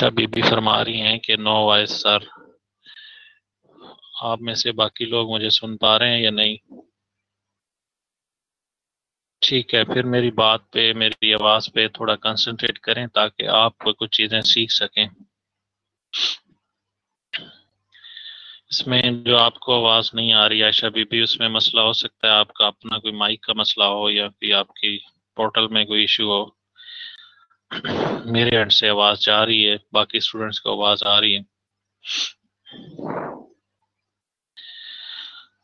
बीबी फरमा रही हैं कि नो वॉइस सर। आप में से बाकी लोग मुझे सुन पा रहे हैं या नहीं? ठीक है, फिर मेरी बात पे, मेरी आवाज पे थोड़ा कंसंट्रेट करें ताकि आप कुछ चीजें सीख सकें। इसमें जो आपको आवाज नहीं आ रही आयशा बीबी, उसमें मसला हो सकता है आपका अपना कोई माइक का मसला हो या फिर आपकी पोर्टल में कोई इशू हो। मेरे एंड से आवाज जा रही है, बाकी स्टूडेंट्स को आवाज आ रही है।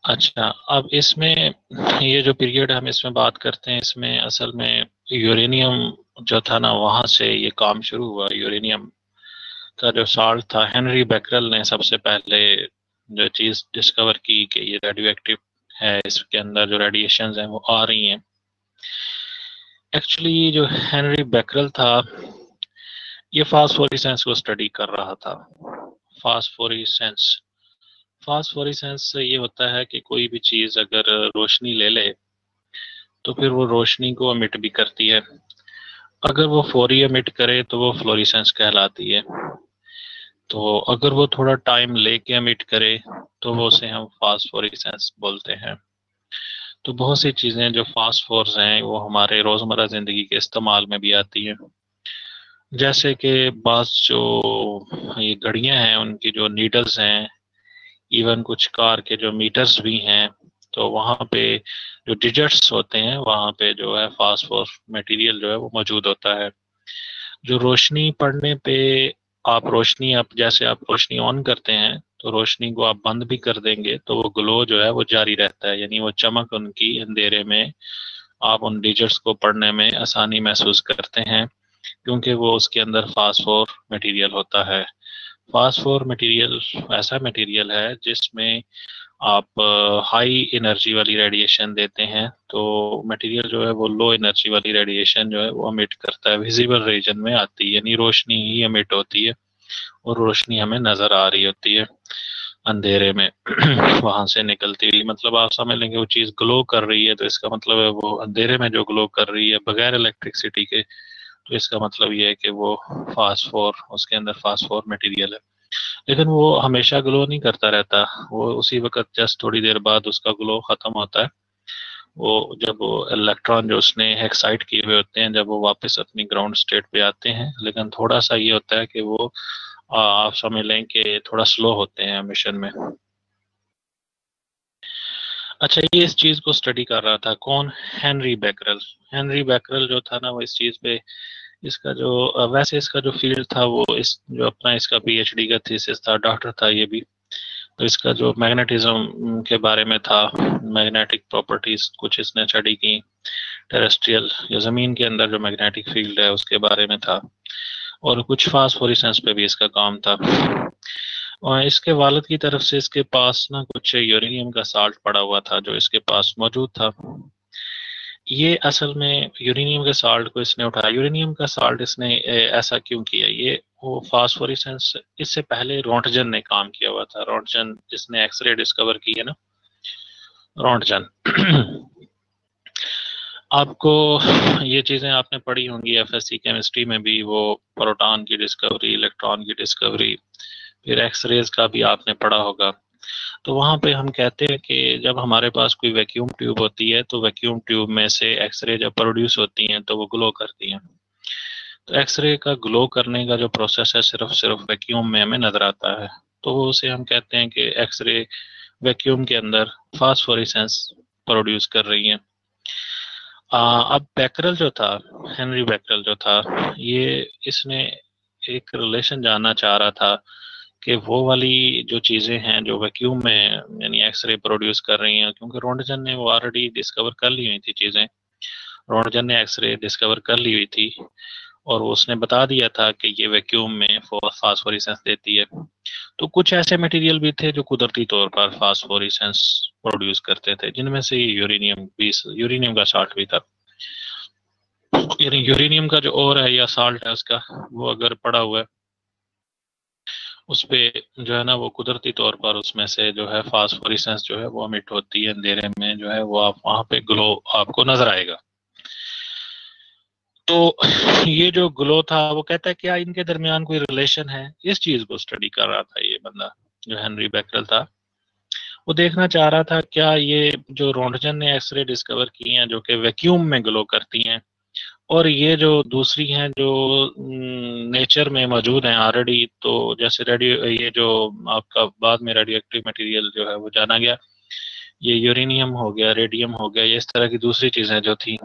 अच्छा, अब इसमें ये जो पीरियड हम इसमें बात करते हैं, इसमें असल में यूरेनियम जो था ना, वहां से ये काम शुरू हुआ। यूरेनियम का जो साल्ट था, हेनरी बैकरल ने सबसे पहले जो चीज डिस्कवर की कि ये रेडियो एक्टिव है, इसके अंदर जो रेडिएशन हैं वो आ रही हैं। एक्चुअली जो हेनरी बैकरल था, ये फास्फोरेसेंस को स्टडी कर रहा था। फास्फोरेसेंस फास्फोरेसेंस से ये होता है कि कोई भी चीज अगर रोशनी ले ले तो फिर वो रोशनी को एमिट भी करती है। अगर वो फौरी एमिट करे तो वो फ्लोरेसेंस कहलाती है। तो अगर वो थोड़ा टाइम लेके एमिट करे तो वो उसे हम फास्फोरेसेंस बोलते हैं। तो बहुत सी चीजें जो फास्फोर्स हैं वो हमारे रोजमर्रा जिंदगी के इस्तेमाल में भी आती हैं। जैसे कि बास जो ये घड़ियां हैं, उनकी जो नीडल्स हैं, इवन कुछ कार के जो मीटर्स भी हैं, तो वहाँ पे जो डिजिट्स होते हैं वहाँ पे जो है फास्फोरस मटेरियल जो है वो मौजूद होता है। जो रोशनी पड़ने पे आप जैसे आप रोशनी ऑन करते हैं तो रोशनी को आप बंद भी कर देंगे तो वो ग्लो जो है वो जारी रहता है, यानी वो चमक उनकी अंधेरे में आप उन डिजिट्स को पढ़ने में आसानी महसूस करते हैं, क्योंकि वो उसके अंदर फास्फोर मटेरियल होता है। फास्फोर मटेरियल ऐसा मटेरियल है जिसमें आप हाई एनर्जी वाली रेडिएशन देते हैं तो मटेरियल जो है वो लो एनर्जी वाली रेडिएशन जो है वो एमिट करता है, विजिबल रीजन में आती है, यानी रोशनी ही एमिट होती है और रोशनी हमें नजर आ रही होती है अंधेरे में वहां से निकलती हुई। मतलब आप समझ लेंगे वो चीज ग्लो कर रही है तो इसका मतलब है वो अंधेरे में जो ग्लो कर रही है बगैर इलेक्ट्रिसिटी के, तो इसका मतलब ये है कि वो फास्फोर, उसके अंदर फास्फोर मटेरियल है। लेकिन वो हमेशा ग्लो नहीं करता रहता, वो उसी वक्त जस्ट थोड़ी देर बाद उसका ग्लो खत्म होता है। वो जब वो इलेक्ट्रॉन जो उसने एक्साइट किए हुए होते हैं, जब वो वापस अपनी ग्राउंड स्टेट पे आते हैं, लेकिन थोड़ा सा ये होता है कि वो आप समझ लें कि थोड़ा स्लो होते हैं मिशन में। अच्छा, ये इस चीज को स्टडी कर रहा था कौन? Henry Becquerel. हेनरी बैकरल जो था ना, वो इस चीज पे, इसका जो वैसे इसका जो फील्ड था वो इस जो अपना इसका पीएचडी का थीसिस था, डॉक्टर था ये भी, तो इसका जो मैग्नेटिज्म के बारे में था, मैग्नेटिक प्रॉपर्टीज कुछ इसने स्टडी की, टेरेस्ट्रियल या जमीन के अंदर जो मैग्नेटिक फील्ड है उसके बारे में था, और कुछ फास्फोरेसेंस पे भी इसका काम था। और इसके वालिद की तरफ से इसके पास ना कुछ यूरेनियम का साल्ट पड़ा हुआ था जो इसके पास मौजूद था। ये असल में यूरेनियम के साल्ट को इसने उठाया। यूरेनियम का साल्ट इसने ऐसा क्यों किया? ये वो फास्फोरेसेंस, इससे पहले रोंटजन ने काम किया हुआ था। रोंटजन जिसने एक्सरे डिस्कवर की है ना, रोंटजन आपको ये चीजें आपने पढ़ी होंगी एफएससी केमिस्ट्री में भी, वो प्रोटॉन की डिस्कवरी, इलेक्ट्रॉन की डिस्कवरी, फिर एक्सरेज का भी आपने पढ़ा होगा। तो वहां पे हम कहते हैं कि जब हमारे पास कोई वैक्यूम ट्यूब होती है तो वैक्यूम ट्यूब में से एक्सरे जब प्रोड्यूस होती हैं तो वो ग्लो करती हैं। तो एक्सरे का ग्लो करने का जो प्रोसेस है सिर्फ सिर्फ वैक्यूम में हमें नजर आता है, तो उसे हम कहते हैं कि एक्सरे वैक्यूम के अंदर फास्फोरेसेंस प्रोड्यूस कर रही है। अब बैकरल जो था, हेनरी बैकरल जो था, ये इसने एक रिलेशन जानना चाह रहा था कि वो वाली जो चीजें हैं जो वैक्यूम में यानी एक्सरे प्रोड्यूस कर रही हैं, क्योंकि रोंटजन ने वो ऑलरेडी डिस्कवर कर ली हुई थी चीजें, रोंटजन ने एक्सरे डिस्कवर कर ली हुई थी और उसने बता दिया था कि ये वैक्यूम में फास्फोरेसेंस देती है। तो कुछ ऐसे मटेरियल भी थे जो कुदरती तौर पर फास्फोरेसेंस प्रोड्यूस करते थे, जिनमें से यूरेनियम भी, यूरेनियम का साल्ट भी था। यानी यूरेनियम का जो और है या साल्ट है उसका, वो अगर पड़ा हुआ है उस पे जो है ना, वो कुदरती तौर पर उसमें से जो है फास्फोरेसेंस जो है वो एमिट होती है अंधेरे में, जो है वो आप वहां पे ग्लो आपको नजर आएगा। तो ये जो ग्लो था वो कहता है क्या इनके दरमियान कोई रिलेशन है, इस चीज को स्टडी कर रहा था ये बंदा जो हेनरी बैकरल था। वो देखना चाह रहा था क्या ये जो रोंटगन ने एक्सरे डिस्कवर की हैं जो कि वैक्यूम में ग्लो करती हैं, और ये जो दूसरी हैं जो नेचर में मौजूद हैं ऑलरेडी, तो जैसे रेडियो ये जो आपका बाद में रेडियो एक्टिव मटेरियल जो है वो जाना गया, ये यूरेनियम हो गया, रेडियम हो गया, ये इस तरह की दूसरी चीजें जो थी।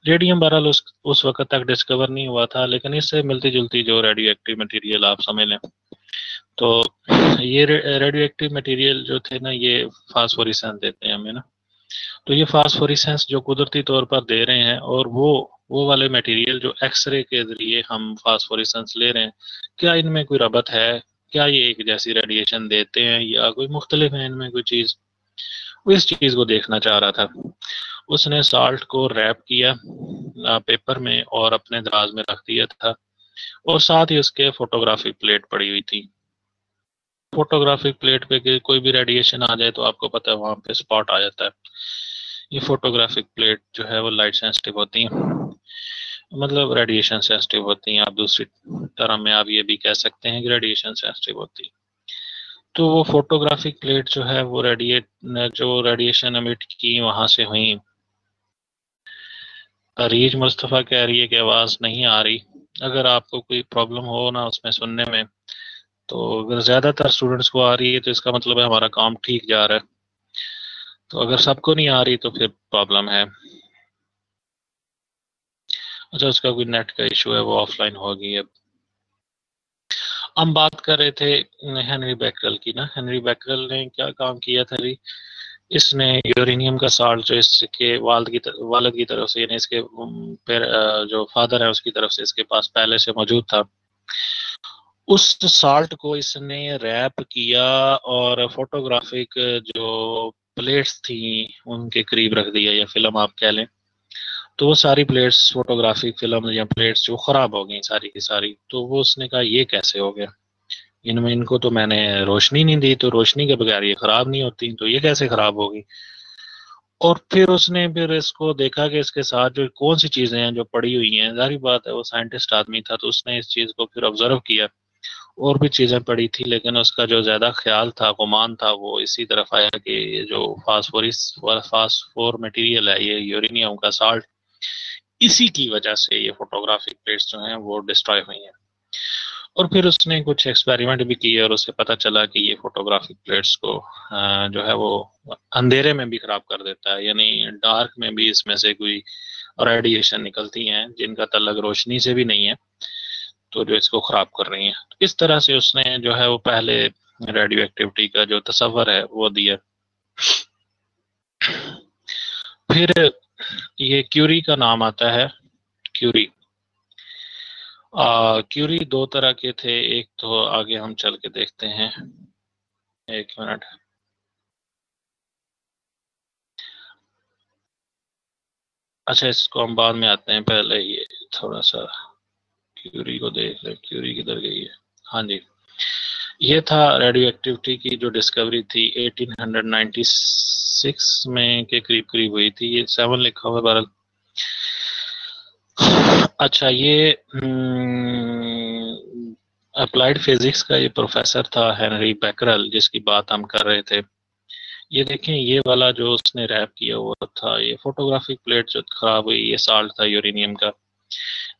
रेडियम बहरहाल उस वक्त तक डिस्कवर नहीं हुआ था, लेकिन इससे मिलती जुलती जो रेडियो एक्टिव मटेरियल आप समझ लें, तो ये रेडियो एक्टिव मटेरियल जो थे ना ये फास्फोरेसेंस देते हैं हमें ना। तो ये फास्फोरेसेंस जो कुदरती तौर पर दे रहे हैं, और वो वाले मटेरियल जो एक्सरे के जरिए हम फास्फोरेसेंस ले रहे हैं, क्या इनमें कोई रबत है, क्या ये एक जैसी रेडिएशन देते हैं या कोई मुख्तलिफ है इनमें कोई चीज़, वो इस चीज़ को देखना चाह रहा था। उसने साल्ट को रैप किया पेपर में और अपने दराज में रख दिया था, और साथ ही उसके फोटोग्राफिक प्लेट पड़ी हुई थी। फोटोग्राफिक प्लेट पे कोई भी रेडिएशन आ जाए तो आपको पता है वहां पे स्पॉट आ जाता है। ये फोटोग्राफिक प्लेट जो है वो लाइट सेंसिटिव होती हैं, मतलब रेडिएशन सेंसिटिव होती हैं। आप दूसरी तरह में आप ये भी कह सकते हैं कि रेडिएशन सेंसिटिव होती है। तो वो फोटोग्राफिक प्लेट जो है वो जो रेडिएशन एमिट की वहां से हुई। अरीज मुस्तफ़ा कह रही है कि आवाज़ नहीं आ रही। अगर आपको कोई प्रॉब्लम हो ना उसमें सुनने में, तो अगर ज़्यादातर स्टूडेंट्स को आ रही है तो इसका मतलब है हमारा काम ठीक जा रहा है। तो अगर सबको नहीं आ रही तो फिर प्रॉब्लम है। अच्छा, उसका कोई नेट का इशू है, वो ऑफलाइन होगी अब। हम बात कर रहे थे हेनरी बैकरल की ना। हेनरी बैकरल ने क्या काम किया था जी, इसने यूरेनियम का साल्ट जो इसके वालिद की तरफ से, यानी इसके जो फादर है उसकी तरफ से इसके पास पहले से मौजूद था, उस साल्ट को इसने रैप किया और फोटोग्राफिक जो प्लेट्स थी उनके करीब रख दिया, या फिल्म आप कह लें। तो वो सारी प्लेट्स, फोटोग्राफिक फिल्म या प्लेट्स जो खराब हो गई सारी की सारी, तो वो उसने कहा ये कैसे हो गया, इनमें इनको तो मैंने रोशनी नहीं दी, तो रोशनी के बगैर ये खराब नहीं होती, तो ये कैसे खराब होगी। और फिर इसको देखा कि इसके साथ जो कौन सी चीजें हैं जो पड़ी हुई हैं। जाहिर बात है वो साइंटिस्ट आदमी था, तो उसने इस चीज को फिर ऑब्जर्व किया। और भी चीजें पड़ी थी, लेकिन उसका जो ज्यादा ख्याल था, गुमान था, वो इसी तरफ आया कि ये जो फास्फोर मटेरियल है, ये यूरेनियम का साल्ट, इसी की वजह से ये फोटोग्राफिक प्लेट्स जो हैं वो डिस्ट्रॉय हुई हैं। और फिर उसने कुछ एक्सपेरिमेंट भी किए और उसे पता चला कि ये फोटोग्राफिक प्लेट्स को जो है वो अंधेरे में भी खराब कर देता है, यानी डार्क में भी इसमें से कोई रेडिएशन निकलती हैं जिनका तल्लक रोशनी से भी नहीं है, तो जो इसको खराब कर रही हैं। तो इस तरह से उसने जो है वो पहले रेडियो एक्टिविटी का जो तस्वर है वो दिया। फिर ये क्यूरी का नाम आता है। क्यूरी क्यूरी दो तरह के थे, एक तो आगे हम चल के देखते हैं, एक मिनट। अच्छा, इसको हम बाद में आते हैं, पहले ये थोड़ा सा क्यूरी को देख लें। क्यूरी किधर गई है? हाँ जी, ये था रेडियो एक्टिविटी की जो डिस्कवरी थी 1896 में के करीब करीब हुई थी। ये 7 लिखा हुआ है बहरहाल। अच्छा, ये अप्लाइड फिजिक्स का ये प्रोफेसर था हेनरी बैकरल, जिसकी बात हम कर रहे थे। ये देखें, ये वाला जो उसने रैप किया हुआ था, ये फोटोग्राफिक प्लेट जो खराब हुई, ये साल्ट था यूरेनियम का।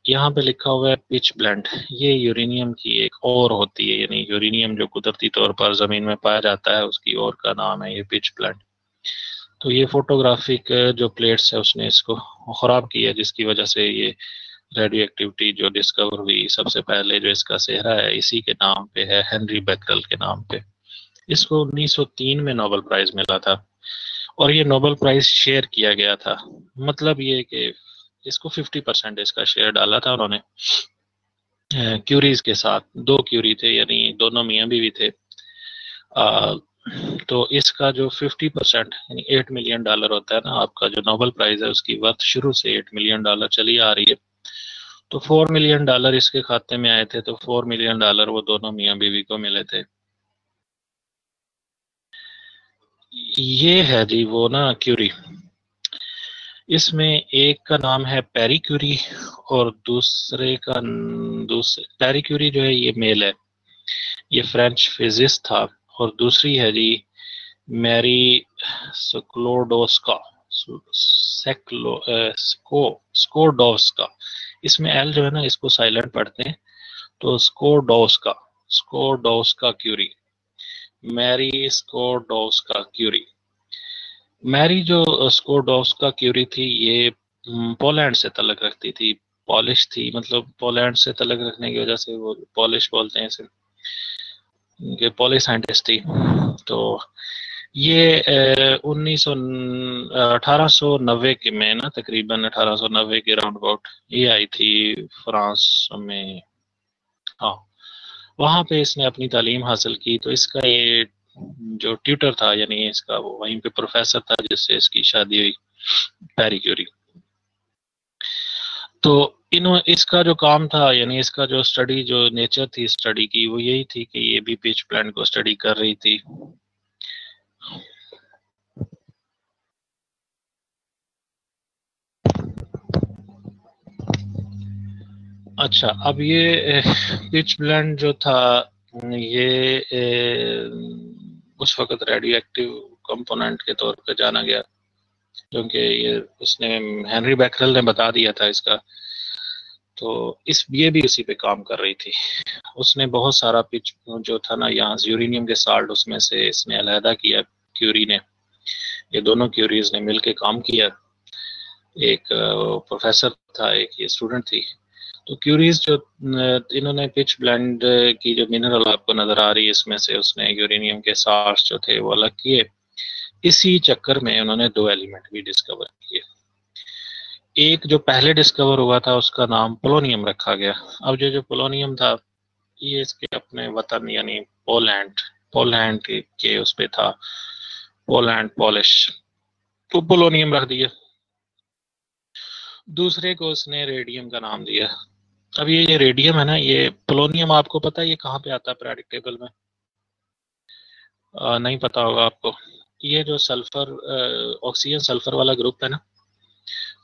यहाँ पे लिखा हुआ है पिच ब्लेंड। ये यूरेनियम की एक और होती है, यानी यूरेनियम जो कुदरती तौर पर जमीन में पाया जाता है उसकी और का नाम है ये पिच ब्लेंड। तो ये फोटोग्राफिक जो प्लेट्स है उसने इसको खराब किया, जिसकी वजह से ये रेडियो एक्टिविटी जो डिस्कवर हुई सबसे पहले, जो इसका सेहरा है इसी के नाम पे है, हेनरी बैकरल के नाम पे। इसको 1903 में नोबेल प्राइज मिला था, और ये नोबेल प्राइज शेयर किया गया था। मतलब ये कि इसको 50% इसका शेयर डाला था उन्होंने क्यूरीज के साथ। दो क्यूरी थे, यानी दोनों मियाँ बीवी थे। आ, तो इसका जो 50% यानी $8 मिलियन होता है ना, आपका जो नोबेल प्राइज है उसकी वर्थ शुरू से $8 मिलियन चली आ रही है। तो $4 मिलियन इसके खाते में आए थे, तो $4 मिलियन वो दोनों मियाँ बीवी को मिले थे। ये है जी वो ना क्यूरी। इसमें एक का नाम है पैरी क्यूरी और दूसरे का पैरी क्यूरी जो है ये मेल है, ये फ्रेंच फिजिस्ट था, और दूसरी है जी मैरी स्क्लोडोस्का स्कोडोस्का। इसमें एल जो है ना इसको साइलेंट पढ़ते हैं, तो स्कोडोस्का क्यूरी, मैरी स्कोडोस्का क्यूरी। मैरी जो स्कोडोस्का क्यूरी थी ये पोलैंड से तल्लुक़ रखती थी, पॉलिश थी, मतलब पोलैंड से तल्लुक़ रखने की वजह से वो पॉलिश बोलते हैं इसे, ये पॉलिश साइंटिस्ट थी। तो ये 1890 के में ना, तकरीबन 1890 के राउंड अबाउट ये आई थी फ्रांस में। हाँ, वहाँ पे इसने अपनी तालीम हासिल की। तो इसका ये जो ट्यूटर था, यानी इसका वो वहीं पे प्रोफेसर था जिससे इसकी शादी हुई, पैरी क्यूरी। तो इसका जो काम था, यानी इसका जो स्टडी, जो नेचर थी स्टडी की, वो यही थी कि ये भी पिच प्लांट को स्टडी कर रही थी। अच्छा, अब ये पिच ब्लेंड जो था ये उस वक्त रेडियो एक्टिव कंपोनेंट के तौर पे जाना गया, क्योंकि ये उसने हेनरी बैकरेल ने बता दिया था इसका। तो ये भी उसी पे काम कर रही थी। उसने बहुत सारा पिच जो था ना यहाँ यूरेनियम के साल्ट, उसमें से इसने अलहदा किया क्यूरी ने। ये दोनों क्यूरीज ने मिलके काम किया, एक प्रोफेसर था, एक ये स्टूडेंट थी। तो क्यूरीज जो इन्होंने पिच ब्लेंड की जो मिनरल आपको नजर आ रही है इसमें से उसने यूरेनियम के साल्ट्स जो थे वो अलग किए। इसी चक्कर में उन्होंने दो एलिमेंट भी डिस्कवर किए। एक जो पहले डिस्कवर हुआ था उसका नाम पोलोनियम रखा गया। अब जो पोलोनियम था ये इसके अपने वतन यानी पोलैंड के उस पे था, पोलैंड पॉलिश, तो पोलोनियम रख दिया। दूसरे को उसने रेडियम का नाम दिया। अब ये रेडियम है ना, ये पोलोनियम आपको पता है ये कहाँ पे आता है पीरियोडिक टेबल में? नहीं पता होगा आपको। ये जो सल्फर ऑक्सीजन सल्फर वाला ग्रुप है ना,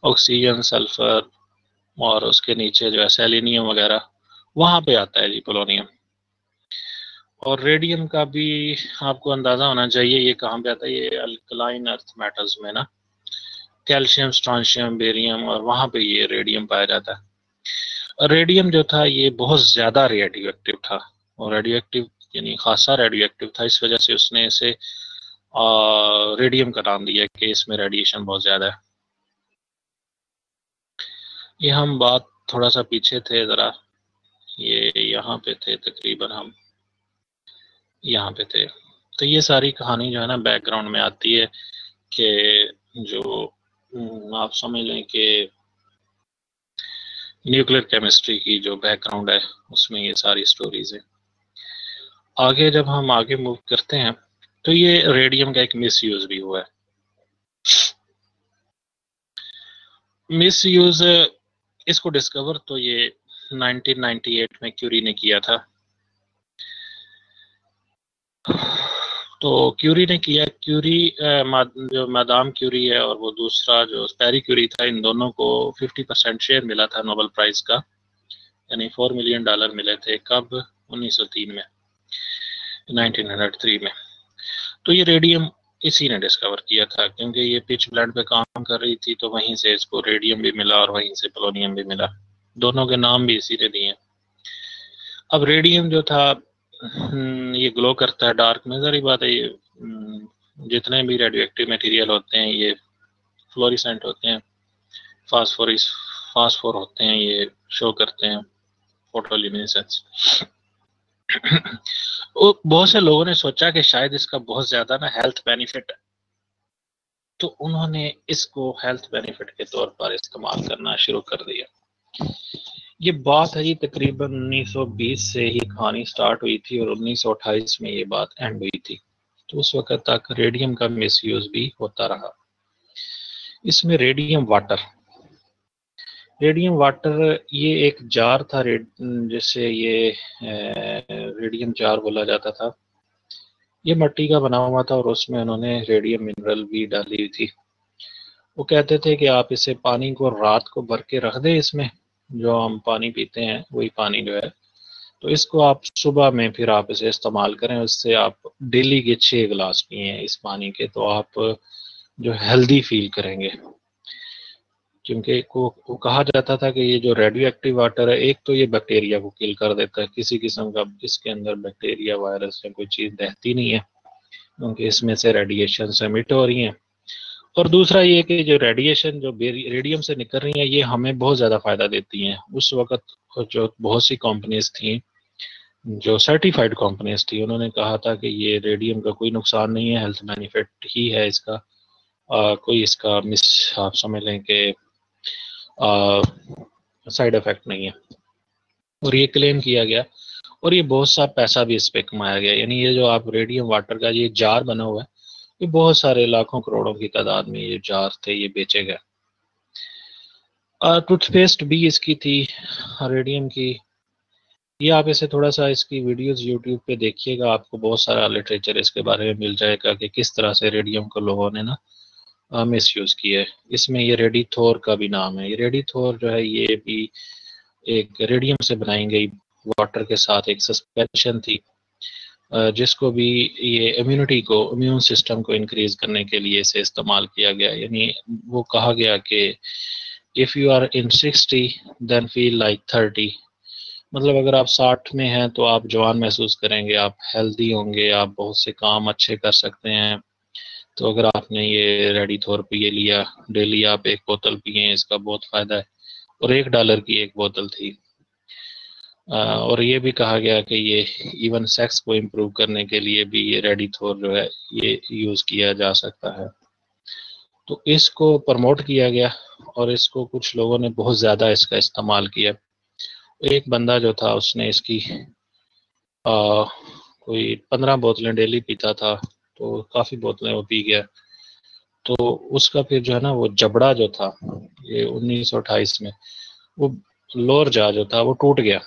ऑक्सीजन सल्फर और उसके नीचे जो है सेलेनियम वगैरह, वहां पे आता है जी पोलोनियम। और रेडियम का भी आपको अंदाजा होना चाहिए ये कहाँ पे आता है, ये अल्कलाइन अर्थ मेटल्स में ना, कैल्शियम, स्ट्रॉन्शियम, बेरियम, और वहां पे ये रेडियम पाया जाता है। रेडियम जो था ये बहुत ज्यादा रेडियो एक्टिव था, और रेडियो एक्टिव यानी खासा रेडियो एक्टिव था, इस वजह से उसने इसे रेडियम का नाम दिया कि इसमें रेडिएशन बहुत ज्यादा है। ये हम बात थोड़ा सा पीछे थे जरा, ये यहाँ पे थे तकरीबन, हम यहाँ पे थे। तो ये सारी कहानी जो है ना बैकग्राउंड में आती है कि जो आप समझ लें कि न्यूक्लियर केमिस्ट्री की जो बैकग्राउंड है उसमें ये सारी स्टोरीज है। आगे जब हम आगे मूव करते हैं तो ये रेडियम का एक मिस यूज भी हुआ है। मिस यूज इसको डिस्कवर तो ये 1998 में क्यूरी ने किया था। तो क्यूरी ने किया, क्यूरी जो मादाम क्यूरी है और वो दूसरा जो पैरी क्यूरी था, इन दोनों को 50% शेयर मिला था नोबेल प्राइज का, यानी $4 मिलियन मिले थे। कब? 1903 में, 1903 में। तो ये रेडियम इसी ने डिस्कवर किया था, क्योंकि ये पिच ब्लेंड पे काम कर रही थी, तो वहीं से इसको रेडियम भी मिला और वहीं से पोलोनियम भी मिला। दोनों के नाम भी इसी ने दिए। अब रेडियम जो था ये ग्लो करता है डार्क में, सारी बात है। ये जितने भी रेडियो एक्टिव मटेरियल होते हैं ये फ्लोरिसेंट होते हैं, फास्फोर होते हैं, ये शो करते हैं फोटोल्यूमिनेसेंस। बहुत से लोगों ने सोचा कि शायद इसका बहुत ज्यादा ना हेल्थ बेनिफिट है, तो उन्होंने इसको हेल्थ बेनिफिट के तौर पर इस्तेमाल करना शुरू कर दिया। ये बात है जी तकरीबन 1920 से ही कहानी स्टार्ट हुई थी और 1928 में ये बात एंड हुई थी। तो उस वक्त तक रेडियम का मिसयूज भी होता रहा। इसमें रेडियम वाटर ये एक जार था, जिसे ये रेडियम जार बोला जाता था। ये मिट्टी का बना हुआ था और उसमें उन्होंने रेडियम मिनरल भी डाली हुई थी। वो कहते थे कि आप इसे पानी को रात को भर के रख दें, इसमें जो हम पानी पीते हैं वही पानी जो है, तो इसको आप सुबह में फिर आप इसे इस्तेमाल करें, उससे आप डेली के 6 गिलास पिए इस पानी के, तो आप जो हेल्दी फील करेंगे। क्योंकि को कहा जाता था कि ये जो रेडियो एक्टिव वाटर है, एक तो ये बैक्टीरिया को किल कर देता है, किसी किस्म का इसके अंदर बैक्टीरिया वायरस या कोई चीज़ रहती नहीं है, क्योंकि इसमें से रेडिएशन एमिट हो रही हैं। और दूसरा ये कि जो रेडिएशन जो रेडियम से निकल रही है, ये हमें बहुत ज़्यादा फ़ायदा देती हैं। उस वक्त जो बहुत सी कंपनीज थी, जो सर्टिफाइड कंपनीज थी, उन्होंने कहा था कि ये रेडियम का कोई नुकसान नहीं है, हेल्थ बेनिफिट ही है इसका, कोई इसका मिस आप समझ लें कि साइड इफेक्ट नहीं है। और ये क्लेम किया गया और ये बहुत सा पैसा भी इस पे कमाया गया। यानी ये जो आप रेडियम वाटर का ये जार बना हुआ है, ये बहुत सारे लाखों करोड़ों की तादाद में ये जार थे, ये बेचे गए। टूथपेस्ट भी इसकी थी रेडियम की। ये आप इसे थोड़ा सा इसकी वीडियोस यूट्यूब पे देखिएगा, आपको बहुत सारा लिटरेचर इसके बारे में मिल जाएगा कि किस तरह से रेडियम को लोगों ने ना मिस यूज़ किया है। इसमें ये रेडिथोर का भी नाम है। ये रेडिथोर जो है ये भी एक रेडियम से बनाई गई वाटर के साथ एक सस्पेंशन थी, जिसको भी ये इम्यून सिस्टम को इंक्रीज करने के लिए इसे इस्तेमाल किया गया। यानी वो कहा गया कि if you are in 60 then feel like 30, मतलब अगर आप 60 में हैं तो आप जवान महसूस करेंगे, आप हेल्दी होंगे, आप बहुत से काम अच्छे कर सकते हैं। तो अगर आपने ये रेडिथोर पिए लिया, डेली आप एक बोतल पिए, इसका बहुत फ़ायदा है। और $1 की एक बोतल थी। और ये भी कहा गया कि ये इवन सेक्स को इम्प्रूव करने के लिए भी ये रेडिथोर जो है ये यूज़ किया जा सकता है। तो इसको प्रमोट किया गया और इसको कुछ लोगों ने बहुत ज़्यादा इसका इस्तेमाल किया। एक बंदा जो था उसने इसकी कोई 15 बोतलें डेली पीता था, तो काफ़ी बोतलें वो पी गया। तो उसका फिर जो है ना वो जबड़ा जो था, ये 1928 में वो लोअर जा जो था वो टूट गया।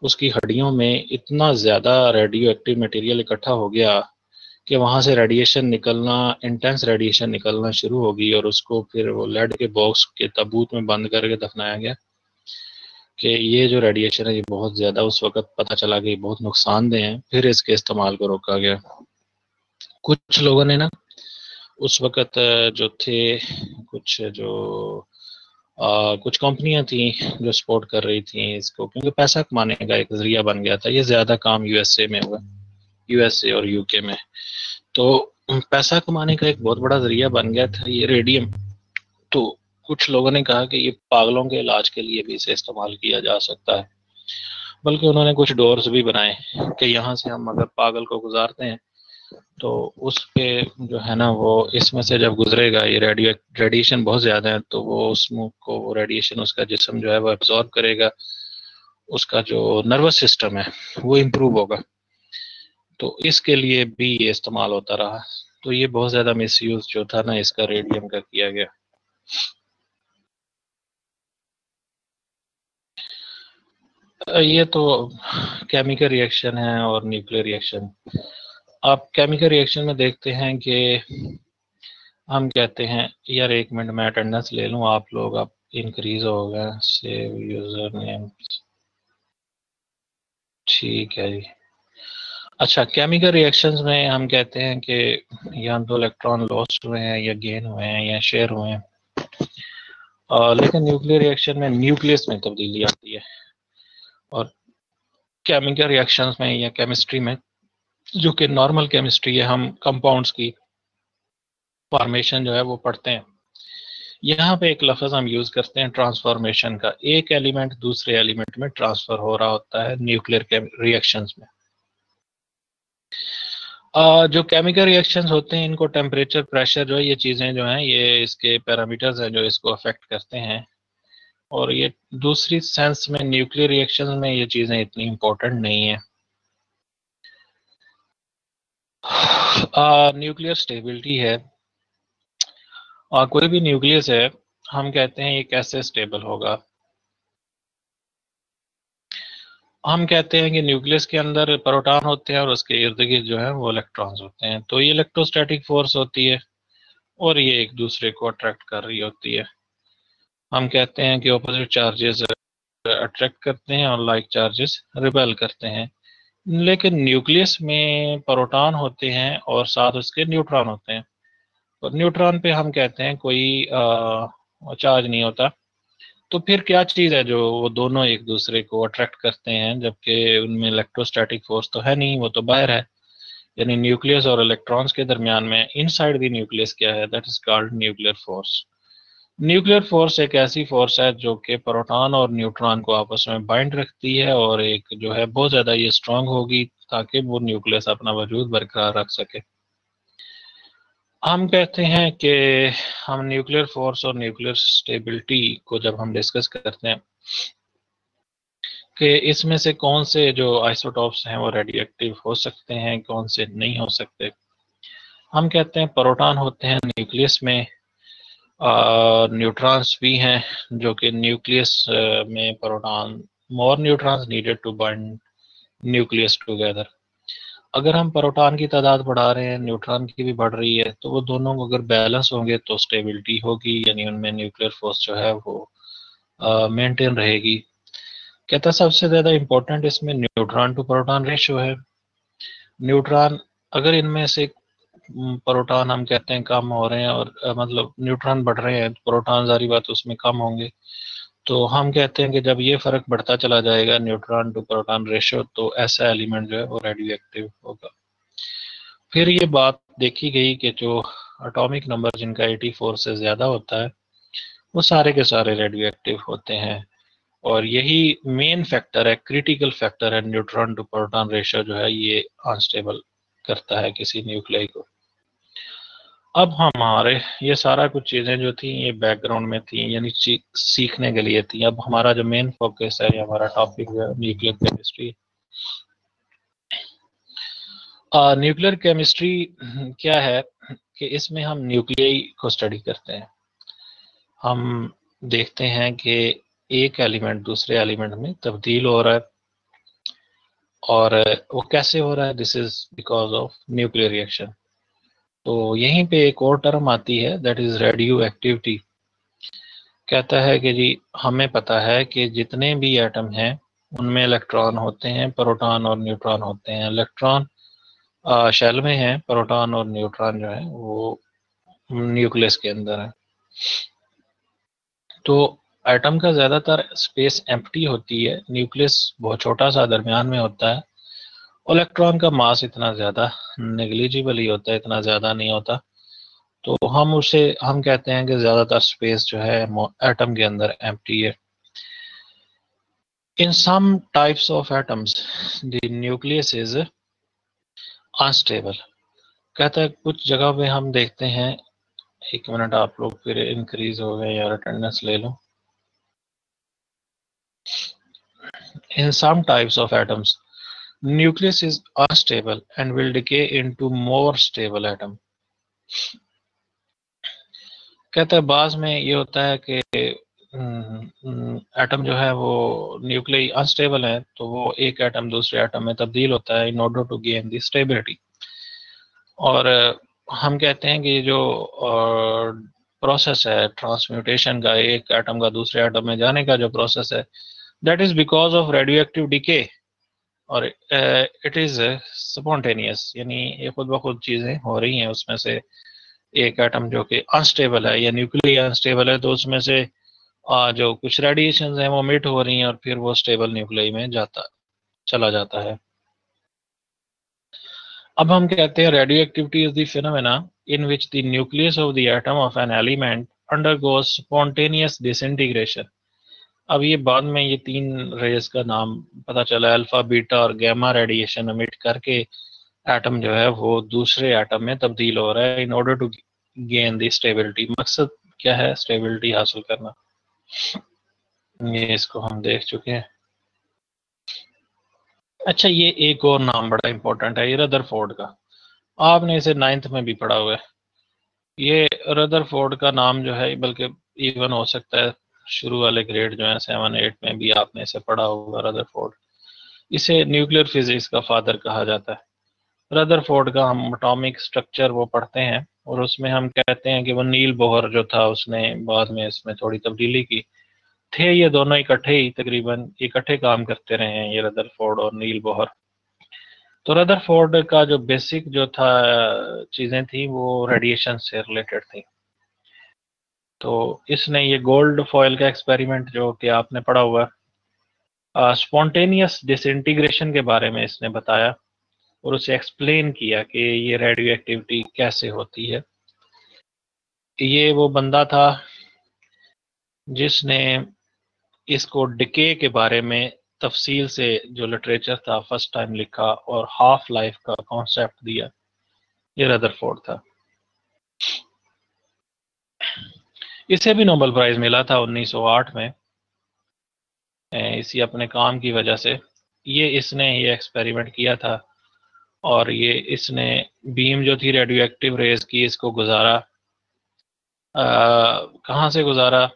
उसकी हड्डियों में इतना ज़्यादा रेडियो एक्टिव मटेरियल इकट्ठा हो गया कि वहाँ से रेडिएशन निकलना, इंटेंस रेडिएशन निकलना शुरू हो गई, और उसको फिर वो लेड के बॉक्स के ताबूत में बंद करके दफनाया गया कि ये जो रेडिएशन है ये बहुत ज़्यादा, उस वक्त पता चला कि बहुत नुकसानदेह है, फिर इसके इस्तेमाल को रोका गया। कुछ लोगों ने ना उस वक्त जो थे, कुछ कंपनियां थी जो सपोर्ट कर रही थी इसको, क्योंकि पैसा कमाने का एक जरिया बन गया था। ये ज़्यादा काम यूएसए में हुआ, यूएसए और यूके में, तो पैसा कमाने का एक बहुत बड़ा जरिया बन गया था ये रेडियम। तो कुछ लोगों ने कहा कि ये पागलों के इलाज के लिए भी इसे इस्तेमाल किया जा सकता है, बल्कि उन्होंने कुछ डोर्स भी बनाए कि यहाँ से हम अगर पागल को गुजारते हैं तो उस पे जो है ना वो इसमें से जब गुजरेगा, ये रेडिएशन बहुत ज़्यादा है, तो वो उसको रेडिएशन उसका जिस्म जो है वो एब्जॉर्ब करेगा, उसका जो नर्वस सिस्टम है वो इम्प्रूव होगा। तो इसके लिए भी ये इस्तेमाल होता रहा। तो ये बहुत ज़्यादा मिसयूज जो था ना इसका रेडियम का किया गया। ये तो केमिकल रिएक्शन है और न्यूक्लियर रिएक्शन। आप केमिकल रिएक्शन में देखते हैं कि हम कहते हैं, यार 1 मिनट मैं अटेंडेंस ले लूँ, आप लोग आप इंक्रीज हो गए, सेव यूजर नेम, ठीक है जी। अच्छा, केमिकल रिएक्शंस में हम कहते हैं कि या तो इलेक्ट्रॉन लॉस्ट हुए हैं या गेन हुए हैं या शेयर हुए हैं, लेकिन न्यूक्लियर रिएक्शन में न्यूक्लियस में तब्दीली आती है। और केमिकल रिएक्शंस में या केमिस्ट्री में, जो कि नॉर्मल केमिस्ट्री है, हम कंपाउंड्स की फॉर्मेशन जो है वो पढ़ते हैं। यहाँ पे एक लफ्ज़ हम यूज़ करते हैं ट्रांसफॉर्मेशन का। एक एलिमेंट दूसरे एलिमेंट में ट्रांसफ़र हो रहा होता है न्यूक्लियर रिएक्शंस में। जो केमिकल रिएक्शंस होते हैं इनको टेम्परेचर, प्रेशर जो है, ये चीज़ें जो हैं ये इसके पैरामीटर्स हैं जो इसको अफेक्ट करते हैं। और ये दूसरी सेंस में न्यूक्लियर रिएक्शंस में ये चीज़ें इतनी इम्पोर्टेंट नहीं है। न्यूक्लियर स्टेबिलिटी है, और कोई भी न्यूक्लियस है हम कहते हैं ये कैसे स्टेबल होगा। हम कहते हैं कि न्यूक्लियस के अंदर प्रोटॉन होते हैं और उसके इर्द गिर्द जो है वो इलेक्ट्रॉन्स होते हैं। तो ये इलेक्ट्रोस्टैटिक फोर्स होती है, और ये एक दूसरे को अट्रैक्ट कर रही होती है। हम कहते हैं कि ऑपोजिट चार्जेस अट्रैक्ट करते हैं और लाइक चार्जेस रिपेल करते हैं। लेकिन न्यूक्लियस में प्रोटॉन होते हैं और साथ उसके न्यूट्रॉन होते हैं। तो न्यूट्रॉन पे हम कहते हैं कोई चार्ज नहीं होता। तो फिर क्या चीज़ है जो वो दोनों एक दूसरे को अट्रैक्ट करते हैं, जबकि उनमें इलेक्ट्रोस्टैटिक फोर्स तो है नहीं, वो तो बाहर है। यानी न्यूक्लियस और इलेक्ट्रॉन्स के दरमियान में इनसाइड द न्यूक्लियस क्या है, that is called nuclear force. Nuclear force एक ऐसी फोर्स है जो कि प्रोटॉन और न्यूट्रॉन को आपस में बाइंड रखती है, और एक जो है बहुत ज़्यादा ये स्ट्रांग होगी ताकि वो न्यूक्लियस अपना वजूद बरकरार रख सके। हम कहते हैं कि हम न्यूक्लियर फोर्स और न्यूक्लियर स्टेबिलिटी को जब हम डिस्कस करते हैं कि इसमें से कौन से जो आइसोटॉप्स हैं वो रेडियो एक्टिव हो सकते हैं, कौन से नहीं हो सकते। हम कहते हैं प्रोटॉन होते हैं न्यूक्लियस में, न्यूट्रॉन्स भी हैं जो कि न्यूक्लियस में proton, more neutrons needed to bind nucleus together. अगर हम प्रोटॉन की तादाद बढ़ा रहे हैं, न्यूट्रॉन की भी बढ़ रही है, तो वो दोनों अगर बैलेंस होंगे तो स्टेबिलिटी होगी, यानी उनमें न्यूक्लियर फोर्स जो है वो मेंटेन रहेगी। कहता है सबसे ज़्यादा इंपॉर्टेंट इसमें न्यूट्रॉन टू प्रोटॉन रेशियो है। न्यूट्रॉन अगर इनमें से प्रोटॉन हम कहते हैं कम हो रहे हैं और मतलब न्यूट्रॉन बढ़ रहे हैं, तो प्रोटॉन जारी बात उसमें कम होंगे। तो हम कहते हैं कि जब ये फ़र्क बढ़ता चला जाएगा न्यूट्रॉन टू प्रोटॉन रेशियो, तो ऐसा एलिमेंट जो है वो रेडियो एक्टिव होगा। फिर ये बात देखी गई कि जो एटॉमिक नंबर जिनका 84 से ज़्यादा होता है वो सारे के सारे रेडियो एक्टिव होते हैं, और यही मेन फैक्टर है, क्रिटिकल फैक्टर है। न्यूट्रॉन टू प्रोटॉन रेशियो जो है ये अनस्टेबल करता है किसी न्यूक्लियाई को। अब हमारे ये सारा कुछ चीज़ें जो थी ये बैकग्राउंड में थी, यानी सीखने के लिए थी। अब हमारा जो मेन फोकस है, हमारा टॉपिक है न्यूक्लियर केमिस्ट्री। न्यूक्लियर केमिस्ट्री क्या है कि इसमें हम न्यूक्लियाई को स्टडी करते हैं। हम देखते हैं कि एक एलिमेंट दूसरे एलिमेंट में तब्दील हो रहा है, और वो कैसे हो रहा है, this is because of nuclear reaction. तो यहीं पे एक और टर्म आती है, दैट इज रेडियो एक्टिविटी। कहता है कि जी हमें पता है कि जितने भी एटम हैं उनमें इलेक्ट्रॉन होते हैं, प्रोटॉन और न्यूट्रॉन होते हैं। इलेक्ट्रॉन शेल में है, प्रोटॉन और न्यूट्रॉन जो है वो न्यूक्लियस के अंदर है। तो एटम का ज़्यादातर स्पेस एम्प्टी होती है, न्यूक्लियस बहुत छोटा सा दरमियान में होता है। इलेक्ट्रॉन का मास इतना ज़्यादा नेग्लिजिबल ही होता है, इतना ज़्यादा नहीं होता। तो हम कहते हैं कि ज़्यादातर स्पेस जो है एटम के अंदर एम्प्टी है। In some types of atoms the nucleus is unstable. कहता है कुछ जगह पे हम देखते हैं, एक मिनट आप लोग फिर इंक्रीज हो गए यार, अटेंडेंस ले लो। In some types of atoms nucleus is unstable and will decay into more stable atom। कहता है बाज में ये होता है कि एटम जो है वो न्यूक्लियस अनस्टेबल है, तो वो एक एटम दूसरे एटम में तब्दील होता है in order to gain the stability. और हम कहते हैं कि जो प्रोसेस है ट्रांसम्यूटेशन का, एक एटम का दूसरे एटम में जाने का जो प्रोसेस है, that is because of radio active decay, और इट इज स्पॉन्टेनियस, यानी ये खुद ब खुद चीज़ें हो रही हैं। उसमें से एक एटम जो कि अनस्टेबल है या न्यूक्लियर अनस्टेबल है, तो उसमें से जो कुछ रेडिएशन हैं वो मिट हो रही हैं और फिर वो स्टेबल न्यूक्लियाई में चला जाता है। अब हम कहते हैं radio activity is the phenomena in which the nucleus of the atom of an element undergoes spontaneous disintegration. अब ये बाद में ये तीन रेज का नाम पता चला, अल्फा बीटा और गैमा रेडिएशन एमिट करके एटम जो है वो दूसरे एटम में तब्दील हो रहा है in order to gain the stability. मकसद क्या है, स्टेबिलिटी हासिल करना। ये इसको हम देख चुके हैं। अच्छा, ये एक और नाम बड़ा इंपॉर्टेंट है, ये रदरफोर्ड का। आपने इसे 9th में भी पढ़ा हुआ है। ये रदरफोर्ड का नाम जो है, बल्कि इवन हो सकता है शुरू वाले ग्रेड जो है 7-8 में भी आपने इसे पढ़ा होगा, रदरफोर्ड। इसे न्यूक्लियर फिजिक्स का फादर कहा जाता है। रदरफोर्ड का हम एटॉमिक स्ट्रक्चर वो पढ़ते हैं, और उसमें हम कहते हैं कि वो नील बोहर जो था उसने बाद में इसमें थोड़ी तब्दीली की। थे ये दोनों इकट्ठे ही, तकरीबन इकट्ठे काम करते रहे हैं, ये रदरफोर्ड और नील बोहर। तो रदरफोर्ड का जो बेसिक जो था चीज़ें थी वो रेडिएशन से रिलेटेड थी। तो इसने ये गोल्ड फॉयल का एक्सपेरिमेंट जो कि आपने पढ़ा हुआ, स्पॉन्टेनियस डिसइंटीग्रेशन के बारे में इसने बताया और उसे एक्सप्लेन किया कि ये रेडियो एक्टिविटी कैसे होती है। ये वो बंदा था जिसने इसको डिके के बारे में तफसील से जो लिटरेचर था फर्स्ट टाइम लिखा और हाफ लाइफ का कॉन्सेप्ट दिया, ये रदरफोर्ड था। इसे भी नोबेल प्राइज मिला था 1908 में इसी अपने काम की वजह से। इसने ये एक्सपेरिमेंट किया था और इसने बीम जो थी रेडियो एक्टिव रेज की, इसको गुजारा। कहाँ से गुजारा?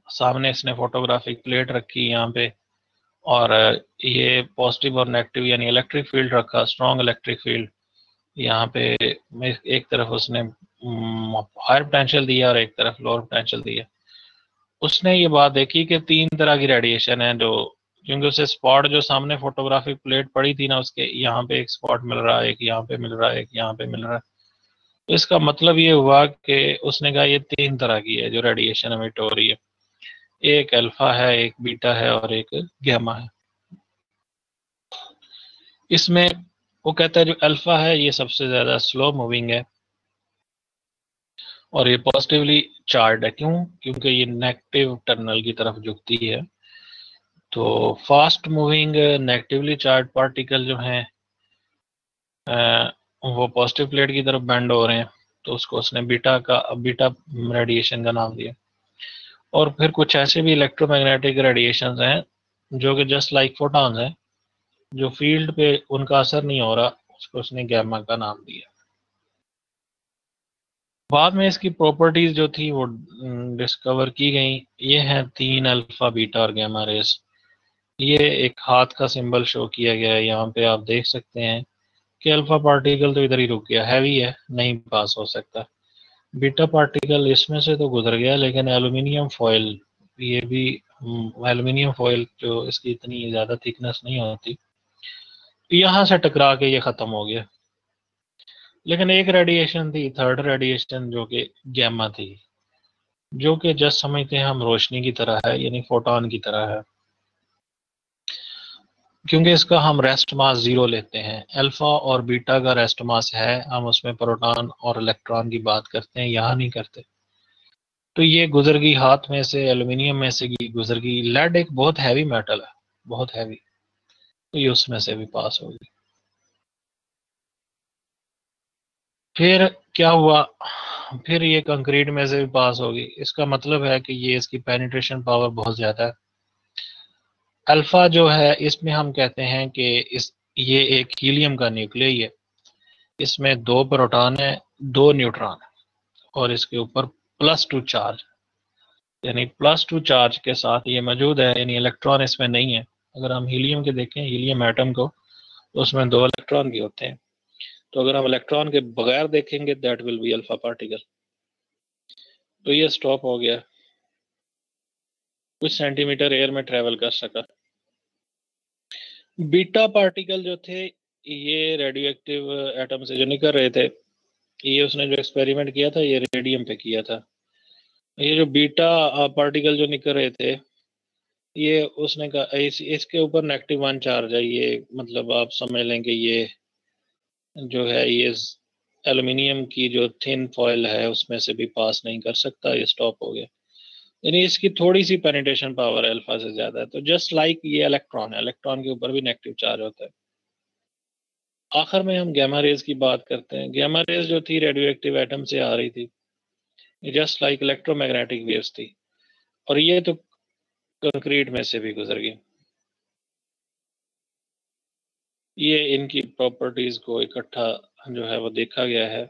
सामने इसने फोटोग्राफिक प्लेट रखी यहाँ पे और ये पॉजिटिव और नेगेटिव यानी इलेक्ट्रिक फील्ड रखा, स्ट्रॉन्ग इलेक्ट्रिक फील्ड। यहाँ पे एक तरफ उसने हायर पोटेंशियल दिया और एक तरफ लोअर पोटेंशियल दिया। उसने ये बात देखी कि 3 तरह की रेडिएशन है जो, क्योंकि उसे स्पॉट जो सामने फोटोग्राफिक प्लेट पड़ी थी ना, उसके यहाँ पे एक स्पॉट मिल रहा है, एक यहाँ पे मिल रहा है, एक यहाँ पे मिल रहा है। तो इसका मतलब ये हुआ कि उसने कहा ये 3 तरह की है जो रेडिएशन एमिट हो रही है। एक अल्फा है, एक बीटा है और एक गैमा है। इसमें वो कहता है जो अल्फा है ये सबसे ज्यादा स्लो मूविंग है और ये पॉजिटिवली चार्ज है। क्यों? क्योंकि ये नेगेटिव टर्मिनल की तरफ झुकती है। तो fast moving negatively charge particle जो हैं वो पॉजिटिव प्लेट की तरफ बेंड हो रहे हैं, तो उसको उसने बीटा रेडिएशन का नाम दिया। और फिर कुछ ऐसे भी इलेक्ट्रोमैग्नेटिक रेडिएशंस हैं जो कि जस्ट लाइक फोटॉन्स हैं, जो फील्ड पे उनका असर नहीं हो रहा, उसको उसने गैमा का नाम दिया। बाद में इसकी प्रॉपर्टीज जो थी वो डिस्कवर की गई। ये हैं 3 अल्फा बीटा और गैमा रेस। ये एक हाथ का सिंबल शो किया गया है, यहाँ पे आप देख सकते हैं कि अल्फा पार्टिकल तो इधर ही रुक गया, हैवी है, नहीं पास हो सकता। बीटा पार्टिकल इसमें से तो गुजर गया, लेकिन एल्यूमिनियम फॉयल, ये भी एल्यूमिनियम फॉयल जो इसकी इतनी ज़्यादा थिकनेस नहीं होती, यहाँ से टकरा के ये ख़त्म हो गया। लेकिन एक रेडिएशन थी, थर्ड रेडिएशन, जो कि गैमा थी, जो कि जस्ट समझते हैं हम रोशनी की तरह है, यानी फोटोन की तरह है, क्योंकि इसका हम रेस्ट मास 0 लेते हैं। अल्फा और बीटा का रेस्ट मास है, हम उसमें प्रोटॉन और इलेक्ट्रॉन की बात करते हैं, यहाँ नहीं करते। तो ये गुजर गई हाथ में से, एल्यूमिनियम में से गुजर गई। लेड एक बहुत हैवी मेटल है, बहुत हैवी, तो ये उसमें से भी पास होगी। फिर क्या हुआ? फिर ये कंक्रीट में से भी पास होगी। इसका मतलब है कि ये इसकी पेनिट्रेशन पावर बहुत ज़्यादा है। अल्फा जो है इसमें हम कहते हैं कि ये एक हीलियम का न्यूक्लियस है, इसमें 2 प्रोटॉन है, 2 न्यूट्रॉन है और इसके ऊपर +2 चार्ज, यानी +2 चार्ज के साथ ये मौजूद है, यानी इलेक्ट्रॉन इसमें नहीं है। अगर हम हीलियम के देखें, हीलियम एटम को, तो उसमें 2 इलेक्ट्रॉन भी होते हैं। तो अगर हम इलेक्ट्रॉन के बगैर देखेंगे, that will be alpha particle. तो ये स्टॉप हो गया, कुछ सेंटीमीटर एयर में ट्रेवल कर सका। बीटा पार्टिकल जो थे ये रेडियो एक्टिव एटम से जो निकल रहे थे, ये उसने जो एक्सपेरिमेंट किया था ये रेडियम पे किया था। ये जो बीटा पार्टिकल जो निकल रहे थे, ये उसने कहा इसके ऊपर -1 चार्ज है। ये मतलब आप समझ लें कि ये जो है ये एल्यूमिनियम की जो थिन फॉयल है उसमें से भी पास नहीं कर सकता, ये स्टॉप हो गया। यानी इसकी थोड़ी सी पेनिट्रेशन पावर अल्फा से ज्यादा है। तो जस्ट लाइक ये इलेक्ट्रॉन है, इलेक्ट्रॉन के ऊपर भी नेगेटिव चार्ज होता है। आखिर में हम गैमा रेज की बात करते हैं। गैमा रेज जो थी रेडियो एक्टिव एटम से आ रही थी, जस्ट लाइक इलेक्ट्रोमैग्नेटिक वेव्स थी, और ये तो कंक्रीट में से भी गुजर गई। ये इनकी प्रॉपर्टीज को इकट्ठा जो है वो देखा गया है।